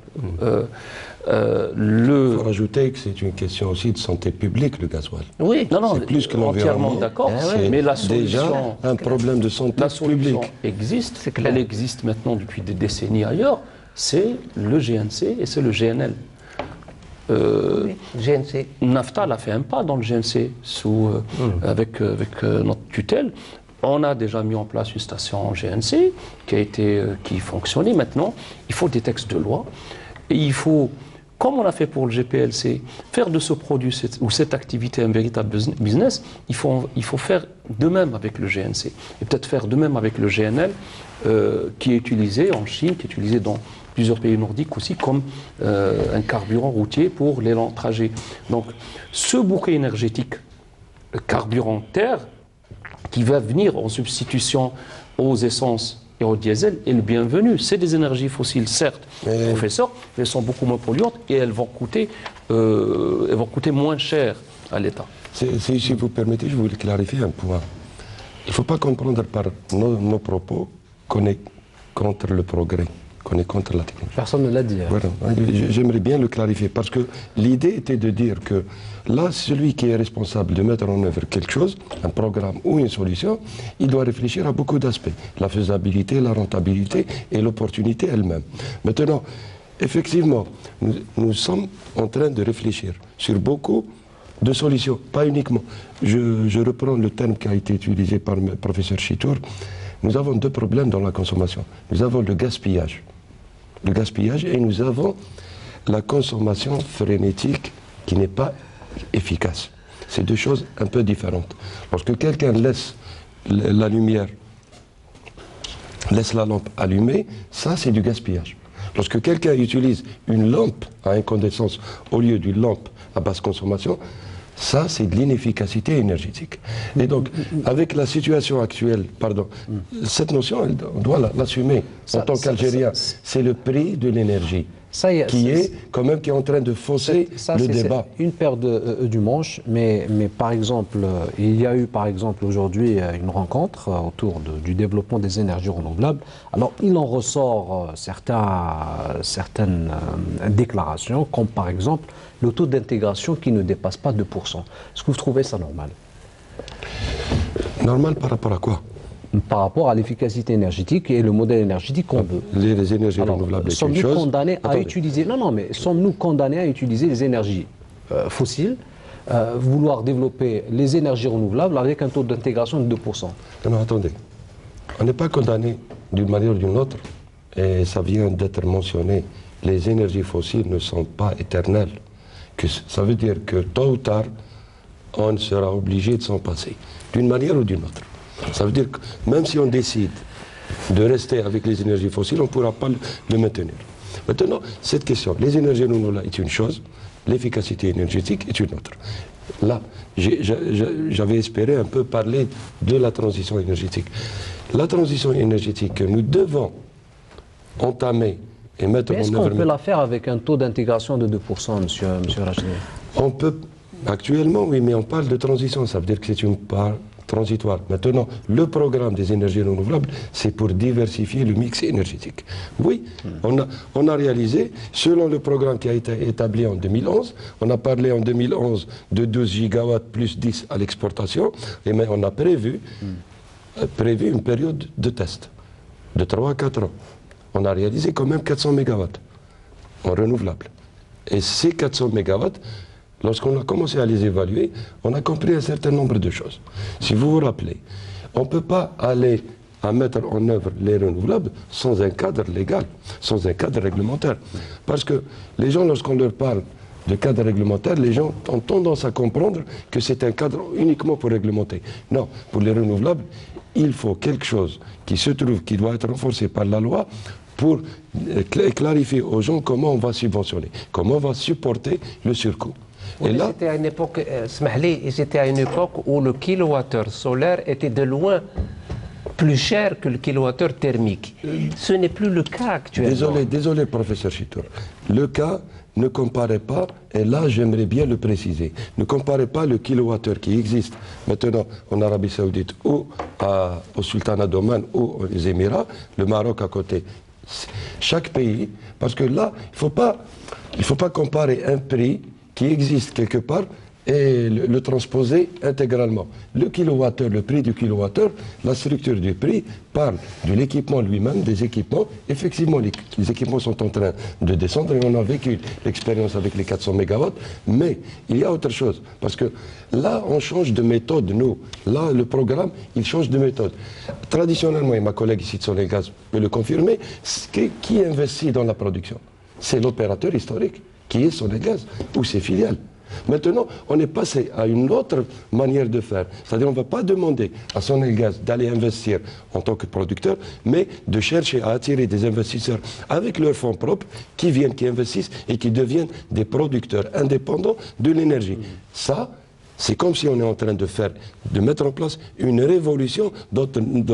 Il faut rajouter que c'est une question aussi de santé publique, le gasoil. Oui, c'est plus que l'environnement. Entièrement d'accord. Mais la solution, déjà un problème de santé publique. Existe. Elle existe maintenant depuis des décennies ailleurs. C'est le GNC et c'est le GNL. GNC. NAFTA a fait un pas dans le GNC avec notre tutelle. On a déjà mis en place une station GNC qui fonctionnait. Maintenant, il faut des textes de loi. Et il faut, comme on a fait pour le GPLC, faire de ce produit ou cette activité un véritable business. Il faut faire de même avec le GNC. Et peut-être faire de même avec le GNL, qui est utilisé en Chine, qui est utilisé dans plusieurs pays nordiques aussi comme un carburant routier pour les longs trajets. Donc ce bouquet énergétique, le carburant terre, qui va venir en substitution aux essences et au diesel, est le bienvenu. C'est des énergies fossiles, certes, professeur, mais elles sont beaucoup moins polluantes et elles vont coûter moins cher à l'État. Si vous permettez, je voulais clarifier un point. Il ne faut pas comprendre par nos propos qu'on est contre le progrès, qu'on est contre la technique. Personne ne l'a dit. Voilà. J'aimerais bien le clarifier, parce que l'idée était de dire que là, celui qui est responsable de mettre en œuvre quelque chose, un programme ou une solution, il doit réfléchir à beaucoup d'aspects. La faisabilité, la rentabilité et l'opportunité elle-même. Maintenant, effectivement, nous sommes en train de réfléchir sur beaucoup de solutions, pas uniquement. Je reprends le terme qui a été utilisé par le professeur Chitour. Nous avons deux problèmes dans la consommation. Nous avons le gaspillage. Le gaspillage et nous avons la consommation frénétique qui n'est pas efficace. C'est deux choses un peu différentes. Lorsque quelqu'un laisse la lumière, laisse la lampe allumée, ça c'est du gaspillage. Lorsque quelqu'un utilise une lampe à incandescence au lieu d'une lampe à basse consommation, ça, c'est de l'inefficacité énergétique. Et donc, avec la situation actuelle, cette notion, on doit l'assumer en tant qu'Algérien. C'est le prix de l'énergie qui est en train de fausser le débat. Une paire du manche, mais par exemple, il y a eu par exemple aujourd'hui une rencontre autour du développement des énergies renouvelables. Alors, il en ressort certaines déclarations, comme par exemple le taux d'intégration qui ne dépasse pas 2%. Est-ce que vous trouvez ça normal? Normal par rapport à quoi? Par rapport à l'efficacité énergétique et le modèle énergétique qu'on veut. Les énergies renouvelables, c'est une chose. Sommes-nous condamnés à utiliser... Non, mais sommes-nous condamnés à utiliser les énergies fossiles, vouloir développer les énergies renouvelables avec un taux d'intégration de 2%? Non, attendez. On n'est pas condamné d'une manière ou d'une autre, et ça vient d'être mentionné. Les énergies fossiles ne sont pas éternelles. Ça veut dire que tôt ou tard, on sera obligé de s'en passer, d'une manière ou d'une autre. Ça veut dire que même si on décide de rester avec les énergies fossiles, on ne pourra pas le maintenir. Maintenant, cette question, les énergies renouvelables est une chose, l'efficacité énergétique est une autre. Là, j'avais espéré un peu parler de la transition énergétique. La transition énergétique que nous devons entamer et mettre en œuvre... Est-ce qu'on peut la faire avec un taux d'intégration de 2%, monsieur Rachidi? On peut, actuellement, oui, mais on parle de transition, ça veut dire que c'est une part transitoire. Maintenant, le programme des énergies renouvelables, c'est pour diversifier le mix énergétique. Oui, on a réalisé, selon le programme qui a été établi en 2011, on a parlé en 2011 de 12 gigawatts plus 10 à l'exportation, et mais on a prévu prévu une période de test de 3 à 4 ans. On a réalisé quand même 400 mégawatts en renouvelable. Et ces 400 mégawatts, lorsqu'on a commencé à les évaluer, on a compris un certain nombre de choses. Si vous vous rappelez, on ne peut pas aller à mettre en œuvre les renouvelables sans un cadre légal, sans un cadre réglementaire. Parce que les gens, lorsqu'on leur parle de cadre réglementaire, les gens ont tendance à comprendre que c'est un cadre uniquement pour réglementer. Non, pour les renouvelables, il faut quelque chose qui se trouve, qui doit être renforcé par la loi pour clarifier aux gens comment on va subventionner, comment on va supporter le surcoût. Oui, et là, c'était à une époque, c'était à une époque où le kilowattheure solaire était de loin plus cher que le kilowattheure thermique. Ce n'est plus le cas actuellement. Désolé, professeur Chitour. Le cas ne comparait pas, et là j'aimerais bien le préciser, ne comparait pas le kilowattheure qui existe maintenant en Arabie Saoudite ou au Sultanat d'Oman ou aux Émirats, le Maroc à côté. Chaque pays, parce que là, il ne faut pas comparer un prix qui existe quelque part et le transposer intégralement. Le kilowattheure, le prix du kilowattheure, la structure du prix parle de l'équipement lui-même, des équipements. Effectivement, les équipements sont en train de descendre et on a vécu l'expérience avec les 400 mégawatts, mais il y a autre chose, parce que là, on change de méthode, nous. Là, le programme, il change de méthode. Traditionnellement, et ma collègue ici de Sonelgaz peut le confirmer, qui investit dans la production? C'est l'opérateur historique, qui est Sonelgaz, ou ses filiales. Maintenant, on est passé à une autre manière de faire. C'est-à-dire on ne va pas demander à Sonelgaz d'aller investir en tant que producteur, mais de chercher à attirer des investisseurs avec leurs fonds propres qui viennent, qui investissent et qui deviennent des producteurs indépendants de l'énergie. Ça, c'est comme si on est en train de mettre en place une révolution dans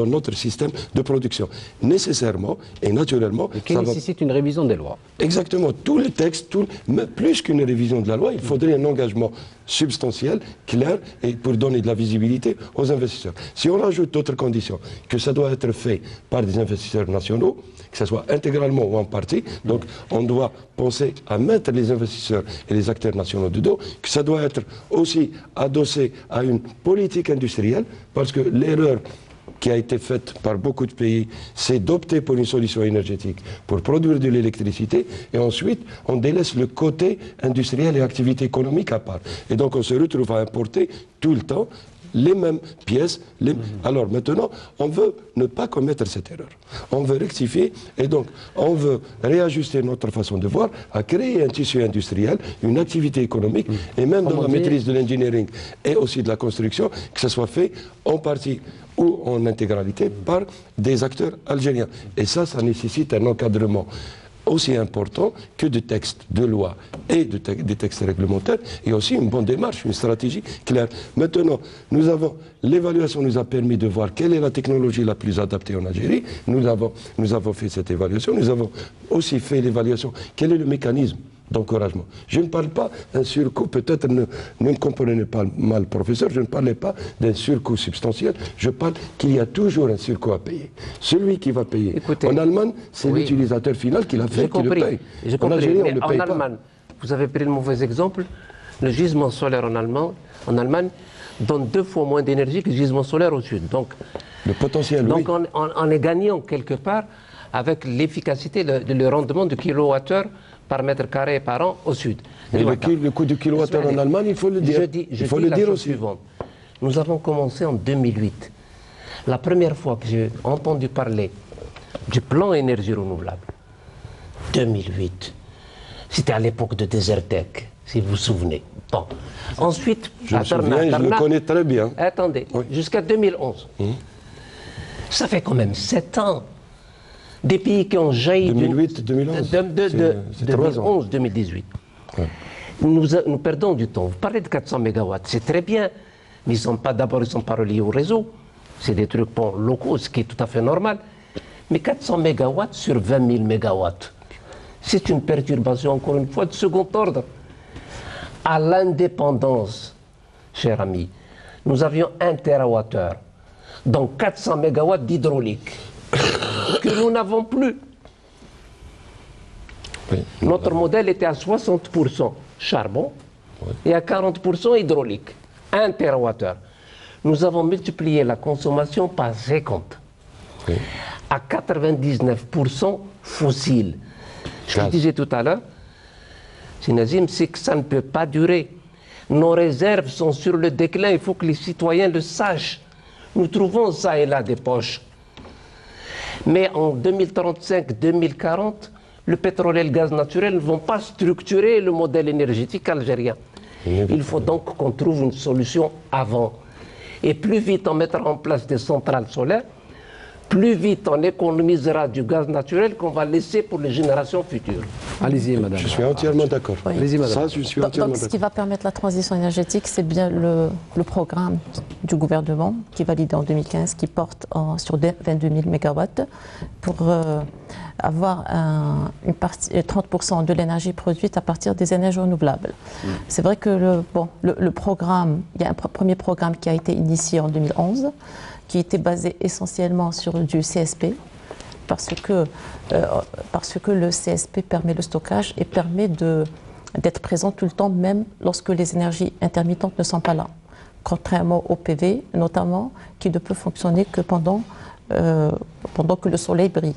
notre système de production. Nécessairement et naturellement. Et qui nécessite une révision des lois. Exactement. Tous les textes, mais plus qu'une révision de la loi, il faudrait un engagement substantiel, clair, et pour donner de la visibilité aux investisseurs. Si on rajoute d'autres conditions, que ça doit être fait par des investisseurs nationaux, que ce soit intégralement ou en partie, donc on doit penser à mettre les investisseurs et les acteurs nationaux dedans, que ça doit être aussi adossé à une politique industrielle, parce que l'erreur qui a été faite par beaucoup de pays, c'est d'opter pour une solution énergétique pour produire de l'électricité et ensuite on délaisse le côté industriel et activité économique à part. Et donc on se retrouve à importer tout le temps les mêmes pièces. Alors maintenant, on veut ne pas commettre cette erreur. On veut rectifier et donc on veut réajuster notre façon de voir, à créer un tissu industriel, une activité économique et même dans la maîtrise de l'engineering et aussi de la construction, que ce soit fait en partie ou en intégralité par des acteurs algériens. Et ça nécessite un encadrement aussi important que de textes de loi et des textes réglementaires, et aussi une bonne démarche, une stratégie claire. Maintenant, l'évaluation nous a permis de voir quelle est la technologie la plus adaptée en Algérie. Nous avons fait cette évaluation. Nous avons aussi fait l'évaluation. Quel est le mécanisme d'encouragement? Je ne parle pas d'un surcoût, peut-être ne me comprenez pas mal, professeur, je ne parlais pas d'un surcoût substantiel, je parle qu'il y a toujours un surcoût à payer. Celui qui va payer. Écoutez, en Allemagne, c'est l'utilisateur final qui l'a fait, qui le paye. En Algérie, on ne le paye pas. Vous avez pris le mauvais exemple, le gisement solaire en Allemagne donne 2 fois moins d'énergie que le gisement solaire au sud. Donc, le potentiel, donc on est gagnant quelque part avec l'efficacité, le rendement de kilowattheure par mètre carré par an au sud. Mais le coût du kilowattheure en Allemagne, il faut le dire. Il faut le dire aussi. Suivante. Nous avons commencé en 2008. La première fois que j'ai entendu parler du plan énergie renouvelable, 2008, c'était à l'époque de Desertec, si vous vous souvenez. Bon. Ensuite, je le connais très bien. Attendez, jusqu'à 2011. Ça fait quand même 7 ans. Des pays qui ont jailli 2008, 2011. 2011, 2018. Ouais. Nous perdons du temps. Vous parlez de 400 mégawatts, c'est très bien, mais ils ne sont pas reliés au réseau. C'est des trucs locaux, ce qui est tout à fait normal. Mais 400 mégawatts sur 20 000 mégawatts, c'est une perturbation, encore une fois, de second ordre. À l'indépendance, cher ami, nous avions 1 TWh, donc 400 mégawatts d'hydraulique. Que nous n'avons plus. Oui. Notre modèle était à 60% charbon et à 40% hydraulique. 1 TWh. nous avons multiplié la consommation par 50. Oui. À 99% fossile. Je Gaz. le disais tout à l'heure, Nazim, c'est que ça ne peut pas durer. Nos réserves sont sur le déclin, il faut que les citoyens le sachent. Nous trouvons ça et là des poches. Mais en 2035-2040, le pétrole et le gaz naturel ne vont pas structurer le modèle énergétique algérien. Il faut donc qu'on trouve une solution avant. Et plus vite on mettra en place des centrales solaires, plus vite on économisera du gaz naturel qu'on va laisser pour les générations futures. Allez-y, madame. Je suis entièrement d'accord. Oui. Allez-y, madame. Ça, je suis Donc, entièrement ce qui d'accord. va permettre la transition énergétique, c'est bien le programme du gouvernement qui est validé en 2015, qui porte sur 22 000 MW pour avoir une partie, 30% de l'énergie produite à partir des énergies renouvelables. C'est vrai que le programme, il y a un premier programme qui a été initié en 2011, qui était basé essentiellement sur du CSP, parce que le CSP permet le stockage et permet d'être présent tout le temps, même lorsque les énergies intermittentes ne sont pas là. Contrairement au PV, notamment, qui ne peut fonctionner que pendant que le soleil brille.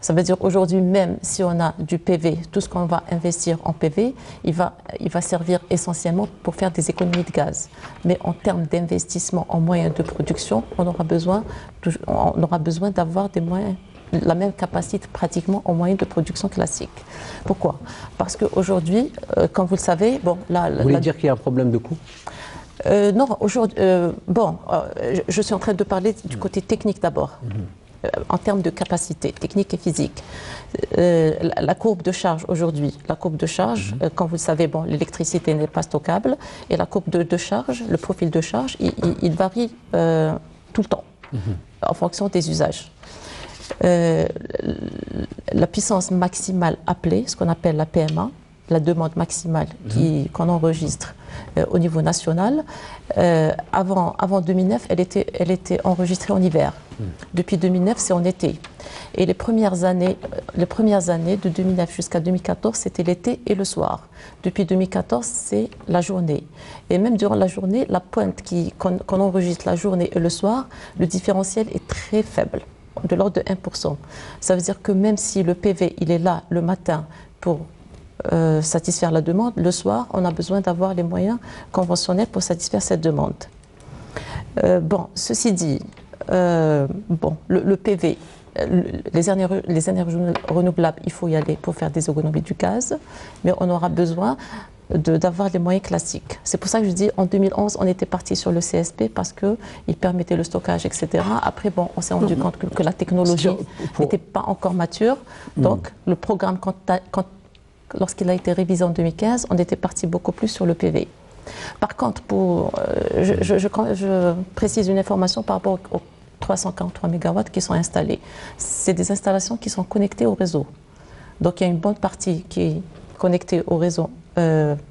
Ça veut dire aujourd'hui, même si on a du PV, tout ce qu'on va investir en PV, il va servir essentiellement pour faire des économies de gaz. Mais en termes d'investissement en moyens de production, on aura besoin d'avoir des moyens, la même capacité pratiquement en moyens de production classique. Pourquoi? Parce qu'aujourd'hui, comme vous le savez, Vous voulez dire qu'il y a un problème de coût? Non, aujourd'hui, je suis en train de parler du côté technique d'abord. En termes de capacité technique et physique. La courbe de charge aujourd'hui, comme vous le savez, l'électricité n'est pas stockable et la courbe de charge, le profil de charge, il varie tout le temps en fonction des usages. La puissance maximale appelée, ce qu'on appelle la PMA, la demande maximale qu'on enregistre au niveau national, avant 2009, elle était enregistrée en hiver. Depuis 2009, c'est en été. Et les premières années de 2009 jusqu'à 2014, c'était l'été et le soir. Depuis 2014, c'est la journée. Et même durant la journée, la pointe qu'on enregistre la journée et le soir, le différentiel est très faible, de l'ordre de 1%. Ça veut dire que même si le PV, il est là le matin pour satisfaire la demande, le soir, on a besoin d'avoir les moyens conventionnels pour satisfaire cette demande. Ceci dit, le PV, les énergies renouvelables, il faut y aller pour faire des économies du gaz, mais on aura besoin d'avoir les moyens classiques. C'est pour ça que je dis, en 2011, on était parti sur le CSP parce qu'il permettait le stockage, etc. Après, on s'est rendu compte que la technologie n'était pas encore mature. Donc, le programme, lorsqu'il a été révisé en 2015, on était parti beaucoup plus sur le PV. Par contre, je précise une information par rapport aux 343 MW qui sont installés. C'est des installations qui sont connectées au réseau. Donc il y a une bonne partie qui est connectée au réseau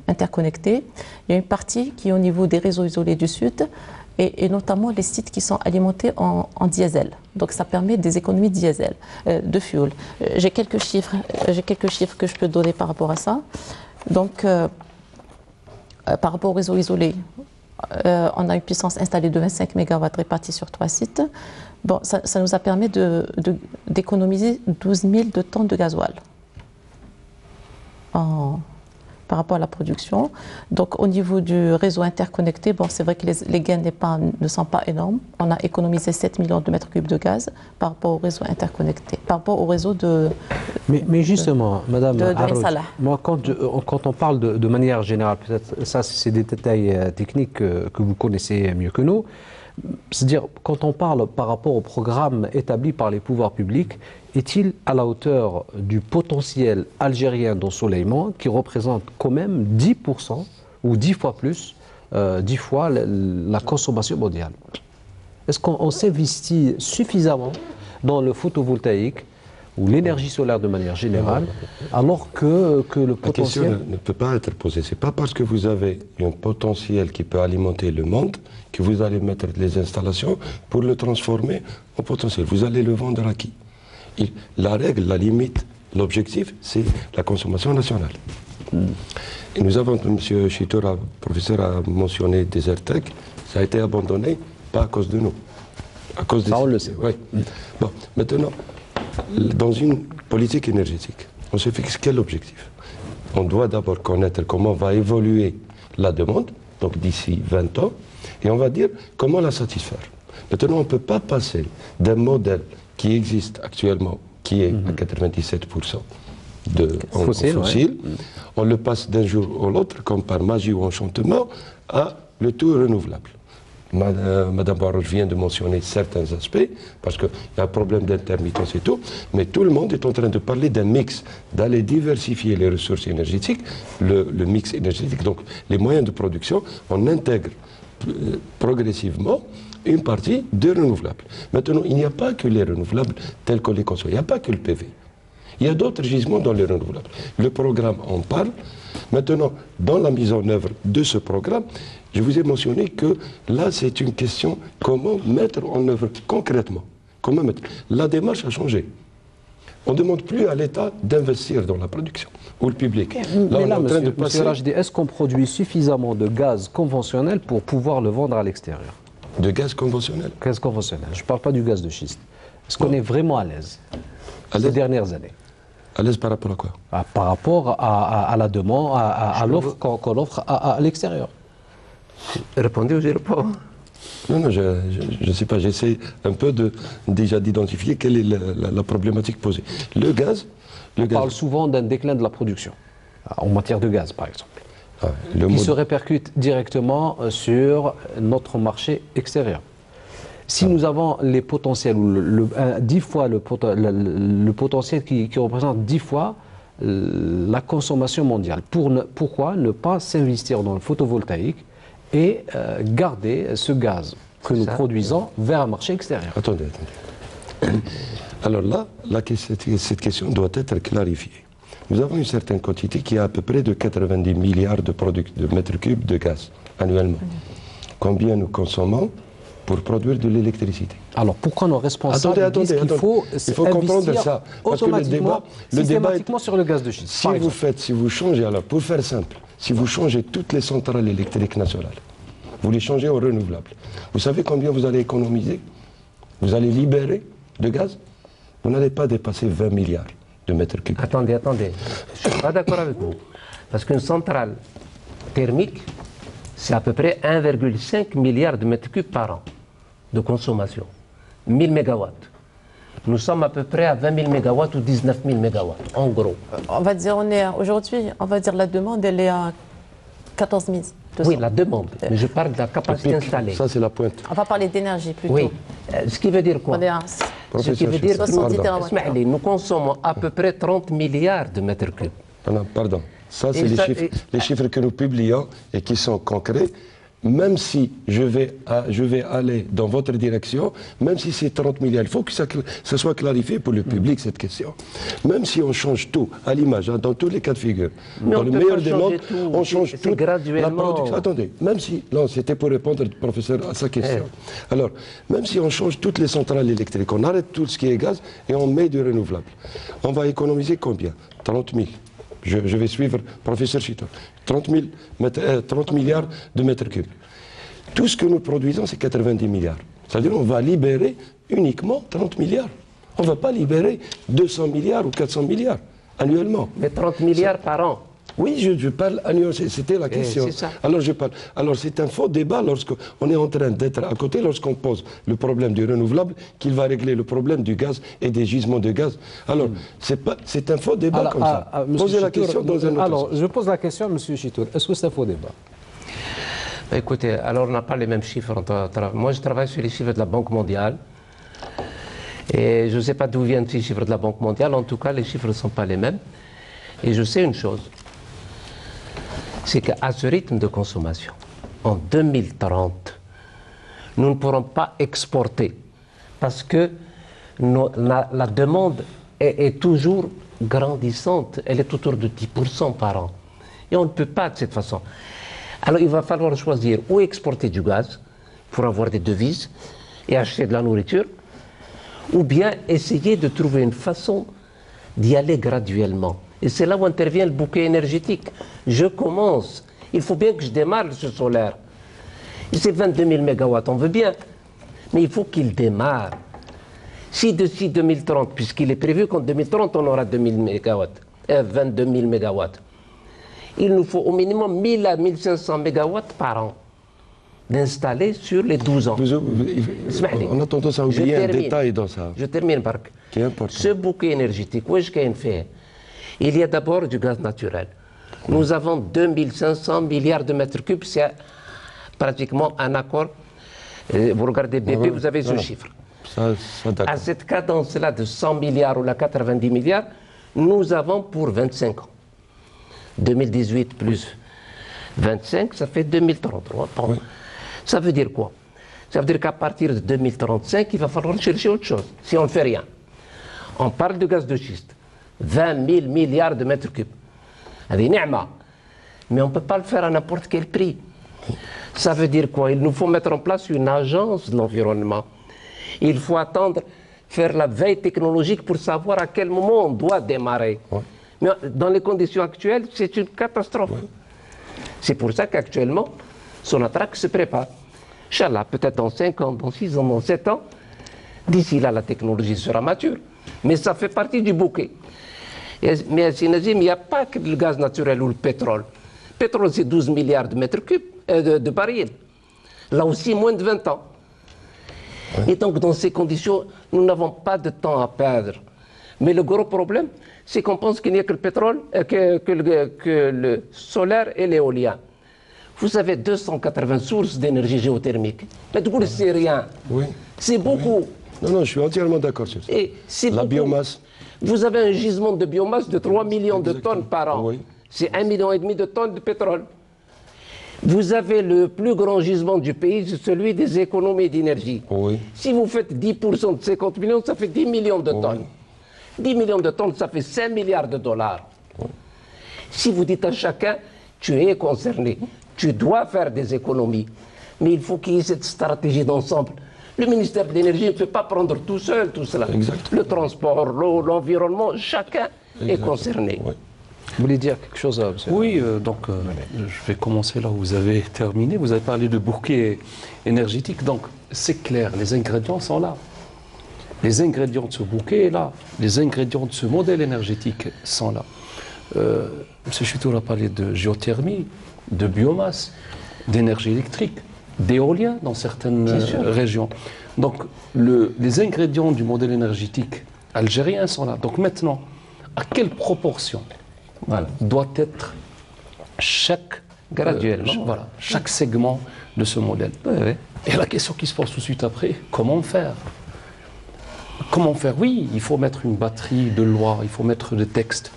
interconnecté. Il y a une partie qui est au niveau des réseaux isolés du Sud et notamment les sites qui sont alimentés en diesel. Donc ça permet des économies de diesel, de fuel. J'ai quelques chiffres que je peux donner par rapport à ça. Donc par rapport au réseau isolé, on a une puissance installée de 25 MW répartie sur 3 sites. Ça nous a permis d'économiser 12 000 tonnes de gasoil par rapport à la production. Donc au niveau du réseau interconnecté, c'est vrai que les gains ne sont pas énormes. On a économisé 7 millions de mètres cubes de gaz par rapport au réseau interconnecté, par rapport au réseau de... Mais justement, Madame Haroud, moi, quand on parle de manière générale, peut-être ça c'est des détails techniques que vous connaissez mieux que nous, c'est-à-dire quand on parle par rapport au programme établi par les pouvoirs publics, est-il à la hauteur du potentiel algérien d'ensoleillement qui représente quand même 10% ou 10 fois plus, 10 fois la consommation mondiale? Est-ce qu'on s'investit suffisamment dans le photovoltaïque ou l'énergie solaire de manière générale, alors que le potentiel... La question ne peut pas être posée. Ce n'est pas parce que vous avez un potentiel qui peut alimenter le monde que vous allez mettre les installations pour le transformer en potentiel. Vous allez le vendre à qui? La règle, la limite, l'objectif, c'est la consommation nationale. Et nous avons, M. Chitour, professeur, a mentionné Desertec, ça a été abandonné pas à cause de nous. À cause Ça, on le sait. Oui. Bon, maintenant, dans une politique énergétique, on se fixe quel objectif? On doit d'abord connaître comment va évoluer la demande, donc d'ici 20 ans, et on va dire comment la satisfaire. Maintenant, on ne peut pas passer d'un modèle qui existe actuellement, qui est à 97% en fossile, on le passe d'un jour à l'autre, comme par magie ou enchantement, à le tout renouvelable. Madame Barouche vient de mentionner certains aspects, parce qu'il y a un problème d'intermittence et tout, mais tout le monde est en train de parler d'un mix, d'aller diversifier les ressources énergétiques, le mix énergétique, donc les moyens de production, on intègre progressivement une partie de renouvelables. Maintenant, il n'y a pas que les renouvelables tels qu'on les conçoit, il n'y a pas que le PV. Il y a d'autres gisements dans les renouvelables. Le programme en parle. Maintenant, dans la mise en œuvre de ce programme, je vous ai mentionné que là, c'est une question comment mettre en œuvre concrètement. Comment mettre. La démarche a changé. On ne demande plus à l'État d'investir dans la production, ou le public. Là, on est en train de passer... est-ce qu'on produit suffisamment de gaz conventionnel pour pouvoir le vendre à l'extérieur? De gaz conventionnel? Gaz conventionnel. Je ne parle pas du gaz de schiste. Est-ce qu'on est vraiment à l'aise ces dernières années? À l'aise par rapport à quoi? Par rapport à la demande, à l'offre qu'on offre à l'extérieur. Répondez ou je réponds? Non, je ne sais pas. J'essaie un peu déjà d'identifier quelle est la problématique posée. Le gaz... On parle souvent d'un déclin de la production, en matière de gaz, par exemple, qui se répercute directement sur notre marché extérieur. Si nous avons les potentiels, 10 fois le potentiel qui représente 10 fois la consommation mondiale, pourquoi ne pas s'investir dans le photovoltaïque et garder ce gaz que nous produisons vers un marché extérieur? Attendez. Alors là, cette question doit être clarifiée. Nous avons une certaine quantité qui est à peu près de 90 milliards de mètres cubes de gaz annuellement. Combien nous consommons pour produire de l'électricité? Alors pourquoi nos responsables disent qu'il faut comprendre ça, parce que systématiquement sur le gaz de schiste? Si vous changez, alors pour faire simple, si vous changez toutes les centrales électriques nationales, vous les changez aux renouvelables, vous savez combien vous allez économiser? Vous allez libérer de gaz? Vous n'allez pas dépasser 20 milliards de mètres cubes. Attendez, je ne suis pas d'accord avec vous. Parce qu'une centrale thermique, c'est à peu près 1,5 milliard de mètres cubes par an de consommation. 1000 mégawatts. Nous sommes à peu près à 20 000 mégawatts ou 19 000 mégawatts, en gros. On va dire, aujourd'hui, la demande, elle est à 14 000. 200. Oui, la demande. Mais je parle de la capacité installée. Ça, c'est la pointe. On va parler d'énergie plutôt. Oui. Ce qui veut dire quoi? Ce qui veut dire que nous consommons à peu près 30 milliards de mètres cubes. Pardon. Ça, c'est les chiffres que nous publions et qui sont concrets. Même si je vais aller dans votre direction, même si c'est 30 milliards, il faut que ça soit clarifié pour le public, cette question. Même si on change tout, à l'image, dans tous les cas de figure, dans le meilleur des mondes, on change tout. Graduellement. La production. Attendez, même si, non, c'était pour répondre, professeur, à sa question. Alors, même si on change toutes les centrales électriques, on arrête tout ce qui est gaz et on met du renouvelable, on va économiser combien? 30 000. Je vais suivre professeur Chito. 30 milliards de mètres cubes. Tout ce que nous produisons, c'est 90 milliards. C'est-à-dire qu'on va libérer uniquement 30 milliards. On ne va pas libérer 200 milliards ou 400 milliards annuellement. Mais 30 milliards par an. Oui, je parle annuellement, c'était la question. Ça. Alors je parle. Alors c'est un faux débat lorsqu'on est en train d'être à côté, lorsqu'on pose le problème du renouvelable, qu'il va régler le problème du gaz et des gisements de gaz. Alors c'est un faux débat comme ça. Posez la question dans un autre Alors sens. je pose la question à M. Chitour. Est-ce que c'est un faux débat? Écoutez, alors on n'a pas les mêmes chiffres. Moi je travaille sur les chiffres de la Banque mondiale. Et je ne sais pas d'où viennent ces chiffres de la Banque mondiale. En tout cas, les chiffres ne sont pas les mêmes. Et je sais une chose. C'est qu'à ce rythme de consommation, en 2030, nous ne pourrons pas exporter parce que la demande est toujours grandissante, elle est autour de 10% par an. Et on ne peut pas de cette façon. Alors il va falloir choisir ou exporter du gaz pour avoir des devises et acheter de la nourriture, ou bien essayer de trouver une façon d'y aller graduellement. Et c'est là où intervient le bouquet énergétique. Je commence. Il faut bien que je démarre ce solaire. Et c'est 22 000 mégawatts, on veut bien. Mais il faut qu'il démarre. Si d'ici 2030, puisqu'il est prévu qu'en 2030 on aura 2000 mégawatts, 22 000 mégawatts, il nous faut au minimum 1000 à 1500 mégawatts par an d'installer sur les 12 ans. On a tendance à oublier un détail dans ça. Je termine, Bark. Qui est important. Ce bouquet énergétique, où est-ce qu'il y a une fait? Il y a d'abord du gaz naturel. Nous avons 2500 milliards de mètres cubes, c'est pratiquement un accord. Vous regardez BP, vous avez ce chiffre. À cette cadence-là de 100 milliards ou la 90 milliards, nous avons pour 25 ans. 2018 plus 25, ça fait 2033. Bon. Oui. Ça veut dire quoi? Ça veut dire qu'à partir de 2035, il va falloir chercher autre chose, si on ne fait rien. On parle de gaz de schiste, 20 000 milliards de mètres cubes. Mais on ne peut pas le faire à n'importe quel prix. Ça veut dire quoi? Il nous faut mettre en place une agence de l'environnement. Il faut attendre, faire la veille technologique pour savoir à quel moment on doit démarrer. Ouais. Mais dans les conditions actuelles, c'est une catastrophe. Ouais. C'est pour ça qu'actuellement, Sonatrach se prépare. Inch'Allah, peut-être dans 5 ans, dans 6 ans, dans 7 ans, d'ici là, la technologie sera mature. Mais ça fait partie du bouquet. Mais à Sinazim, il n'y a pas que le gaz naturel ou le pétrole. Le pétrole, c'est 12 milliards de mètres cubes de barils. Là aussi, moins de 20 ans. Ouais. Et donc, dans ces conditions, nous n'avons pas de temps à perdre. Mais le gros problème, c'est qu'on pense qu'il n'y a que le pétrole, que le solaire et l'éolien. Vous avez 280 sources d'énergie géothermique. Mais du coup, c'est rien. Oui. C'est beaucoup. Oui. Non, je suis entièrement d'accord sur ça. Et la biomasse. Vous avez un gisement de biomasse de 3 millions de tonnes par an. Oui. C'est 1,5 million de tonnes de pétrole. Vous avez le plus grand gisement du pays, c'est celui des économies d'énergie. Oui. Si vous faites 10% de 50 millions, ça fait 10 millions de tonnes. 10 millions de tonnes, ça fait 5 milliards de dollars. Oui. Si vous dites à chacun, tu es concerné, tu dois faire des économies, mais il faut qu'il y ait cette stratégie d'ensemble. Le ministère de l'Énergie ne peut pas prendre tout seul tout cela. Exactement. Le transport, l'eau, l'environnement, chacun est concerné. Oui. Vous voulez dire quelque chose, monsieur? Oui, je vais commencer là où vous avez terminé. Vous avez parlé de bouquet énergétique, donc c'est clair, les ingrédients sont là. Les ingrédients de ce bouquet est là. Les ingrédients de ce modèle énergétique sont là. Monsieur Chitour a parlé de géothermie, de biomasse, d'énergie électrique, d'éolien dans certaines régions. Donc les ingrédients du modèle énergétique algérien sont là. Donc maintenant, à quelle proportion doit être chaque segment de ce modèle? Et la question qui se pose tout de suite après, comment faire? Comment faire? Oui, il faut mettre une batterie de lois, il faut mettre des textes.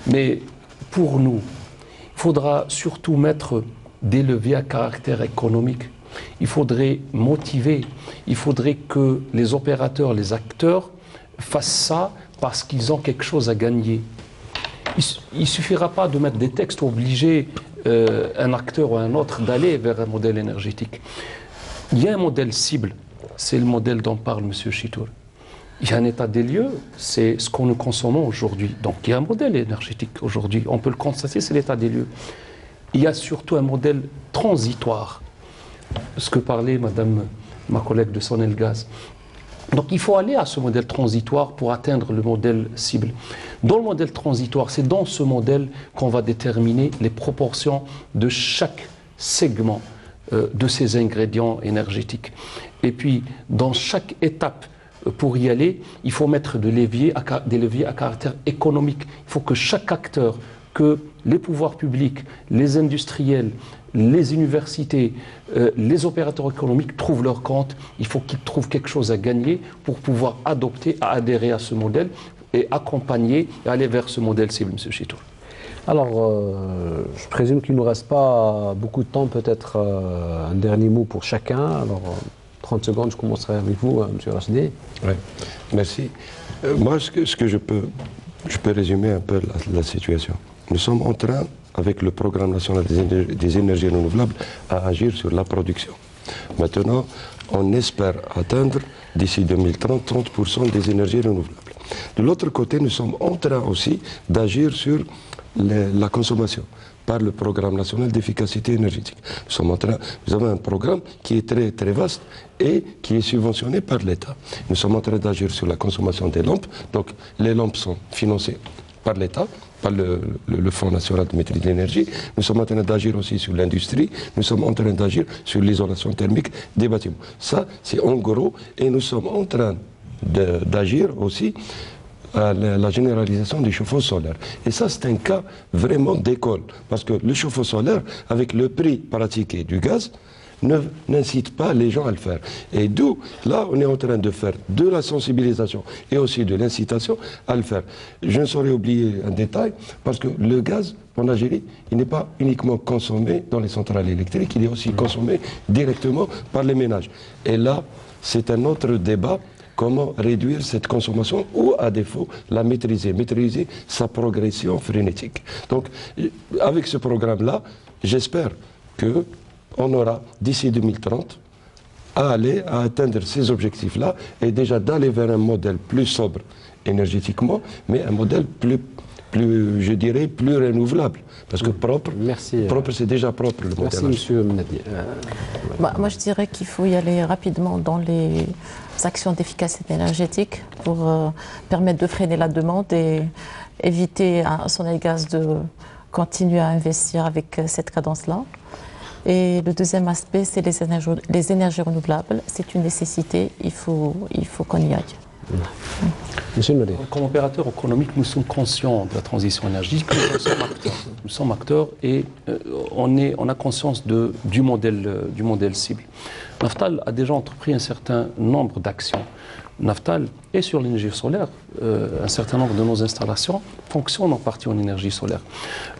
Mais pour nous, il faudra surtout mettre des leviers à caractère économique. Il faudrait motiver, il faudrait que les opérateurs, les acteurs fassent ça parce qu'ils ont quelque chose à gagner. Il ne suffira pas de mettre des textes pour obliger un acteur ou un autre d'aller vers un modèle énergétique. Il y a un modèle cible, c'est le modèle dont parle M. Chitour. Il y a un état des lieux, c'est ce qu'on nous consommons aujourd'hui. Donc il y a un modèle énergétique aujourd'hui, on peut le constater, c'est l'état des lieux. Il y a surtout un modèle transitoire, ce que parlait ma collègue de Sonelgaz. Donc il faut aller à ce modèle transitoire pour atteindre le modèle cible. Dans le modèle transitoire, c'est dans ce modèle qu'on va déterminer les proportions de chaque segment de ces ingrédients énergétiques. Et puis, dans chaque étape, pour y aller, il faut mettre des leviers à caractère économique. Il faut que chaque acteur, que les pouvoirs publics, les industriels, les universités, les opérateurs économiques trouvent leur compte. Il faut qu'ils trouvent quelque chose à gagner pour pouvoir adhérer à ce modèle et accompagner et aller vers ce modèle cible, M. Chitour. Alors, je présume qu'il ne nous reste pas beaucoup de temps, peut-être un dernier mot pour chacun. Alors, 30 secondes, je commencerai avec vous, M. Rachdi. Oui, merci. Moi, ce que je peux résumer un peu la situation. Nous sommes en train, avec le Programme national des énergies renouvelables, à agir sur la production. Maintenant, on espère atteindre, d'ici 2030, 30% des énergies renouvelables. De l'autre côté, nous sommes en train aussi d'agir sur la consommation. par le programme national d'efficacité énergétique. Nous avons un programme qui est très, très vaste et qui est subventionné par l'État. Nous sommes en train d'agir sur la consommation des lampes. Donc les lampes sont financées par l'État, par le Fonds national de maîtrise de l'énergie. Nous sommes en train d'agir aussi sur l'industrie. Nous sommes en train d'agir sur l'isolation thermique des bâtiments. Ça, c'est en gros. Et nous sommes en train d'agir aussi à la généralisation des chauffe-eau solaires. Et ça, c'est un cas vraiment d'école. Parce que le chauffe-eau solaire, avec le prix pratiqué du gaz, n'incite pas les gens à le faire. Et d'où, là, on est en train de faire de la sensibilisation et aussi de l'incitation à le faire. Je ne saurais oublier un détail, parce que le gaz, en Algérie, il n'est pas uniquement consommé dans les centrales électriques, il est aussi consommé directement par les ménages. Et là, c'est un autre débat. Comment réduire cette consommation ou, à défaut, la maîtriser sa progression frénétique. Donc, avec ce programme-là, j'espère qu'on aura, d'ici 2030, à atteindre ces objectifs-là et déjà d'aller vers un modèle plus sobre énergétiquement, mais un modèle plus je dirais, plus renouvelable. Parce que propre, c'est déjà propre le modèle. Merci, monsieur Mnadi. Moi, je dirais qu'il faut y aller rapidement dans les actions d'efficacité énergétique pour permettre de freiner la demande et éviter à Sonelgaz de continuer à investir avec cette cadence-là. Et le deuxième aspect, c'est les énergies renouvelables. C'est une nécessité, il faut qu'on y aille. Monsieur Mnadi. Comme opérateur économique, nous sommes conscients de la transition énergétique, nous sommes acteurs et on a conscience du modèle cible. Naftal a déjà entrepris un certain nombre d'actions. Naftal est sur l'énergie solaire. Un certain nombre de nos installations fonctionnent en partie en énergie solaire.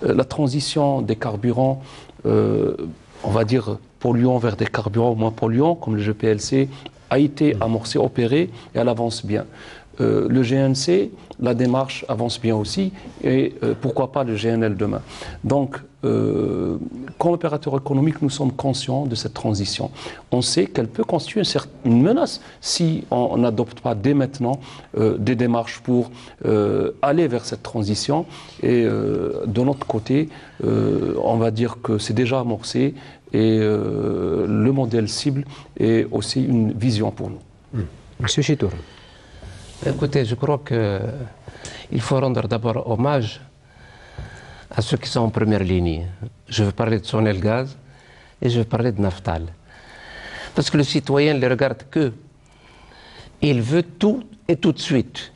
La transition des carburants, on va dire polluants vers des carburants moins polluants, comme le GPLC, a été amorcée, opérée, et elle avance bien. Le GNC, la démarche avance bien aussi, et pourquoi pas le GNL demain. Donc, comme opérateur économique, nous sommes conscients de cette transition. On sait qu'elle peut constituer une menace si on n'adopte pas dès maintenant des démarches pour aller vers cette transition. Et de notre côté, on va dire que c'est déjà amorcé, et le modèle cible est aussi une vision pour nous. Monsieur Chitour. Écoutez, je crois qu'il faut rendre d'abord hommage à ceux qui sont en première ligne. Je veux parler de Sonelgaz et je veux parler de Naftal. Parce que le citoyen ne les regarde que. Il veut tout et tout de suite.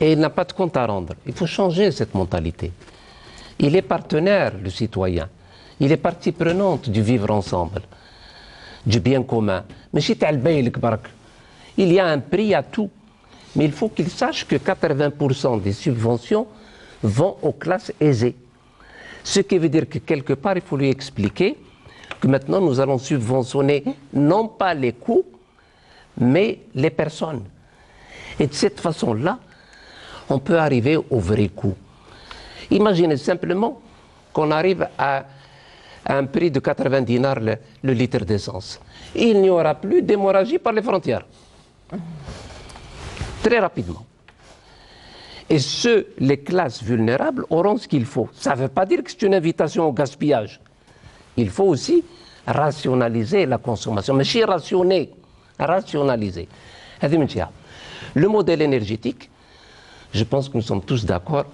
Et il n'a pas de compte à rendre. Il faut changer cette mentalité. Il est partenaire, le citoyen. Il est partie prenante du vivre ensemble, du bien commun. Mais il y a un prix à tout. Mais il faut qu'il sache que 80% des subventions vont aux classes aisées. Ce qui veut dire que quelque part, il faut lui expliquer que maintenant, nous allons subventionner non pas les coûts, mais les personnes. Et de cette façon-là, on peut arriver au vrai coût. Imaginez simplement qu'on arrive à un prix de 80 dinars le litre d'essence. Il n'y aura plus d'hémorragie par les frontières. Très rapidement. Et les classes vulnérables auront ce qu'il faut. Ça ne veut pas dire que c'est une invitation au gaspillage. Il faut aussi rationaliser la consommation. Mais si rationaliser. Le modèle énergétique, je pense que nous sommes tous d'accord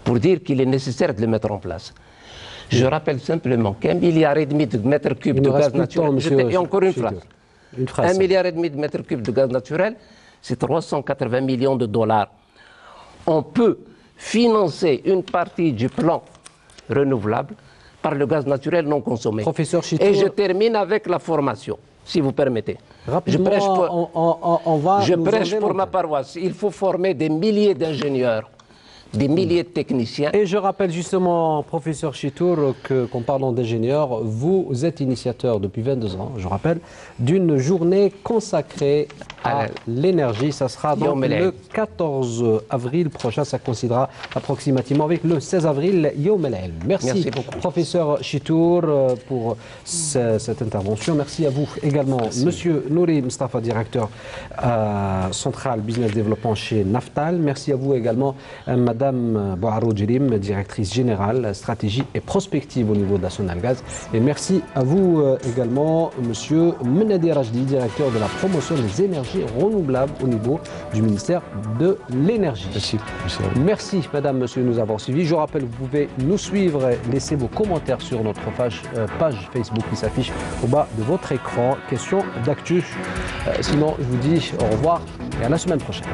pour dire qu'il est nécessaire de le mettre en place. Je rappelle simplement qu'1,5 milliard de mètres cubes de gaz naturel, et encore une phrase, 1,5 milliard de mètres cubes de gaz naturel, c'est 380 millions de dollars. On peut financer une partie du plan renouvelable par le gaz naturel non consommé. Professeur Chitour, et je termine avec la formation, si vous permettez. Rapidement, je prêche pour ma paroisse. Il faut former des milliers d'ingénieurs, des milliers de techniciens. Et je rappelle justement, professeur Chitour, qu'en parlant d'ingénieurs, vous êtes initiateur depuis 22 ans, je rappelle, d'une journée consacrée à l'énergie. Ça sera donc le 14 avril prochain. Ça coïncidera approximativement avec le 16 avril, Yom El Ilm. Merci beaucoup, professeur Chitour, pour cette intervention. Merci à vous également. Merci. Monsieur Nouri Mustafa, directeur central business développement chez Naftal. Merci à vous également, madame Madame Bouharou Djelim, directrice générale, stratégie et prospective au niveau de la Sonalgaz. Et merci à vous également, Monsieur Menadi Rajdi, directeur de la promotion des énergies renouvelables au niveau du ministère de l'Énergie. Merci. Merci, Madame, Monsieur, de nous avoir suivis. Je rappelle, vous pouvez nous suivre, laisser vos commentaires sur notre page Facebook qui s'affiche au bas de votre écran. Question d'actu. Sinon, je vous dis au revoir et à la semaine prochaine.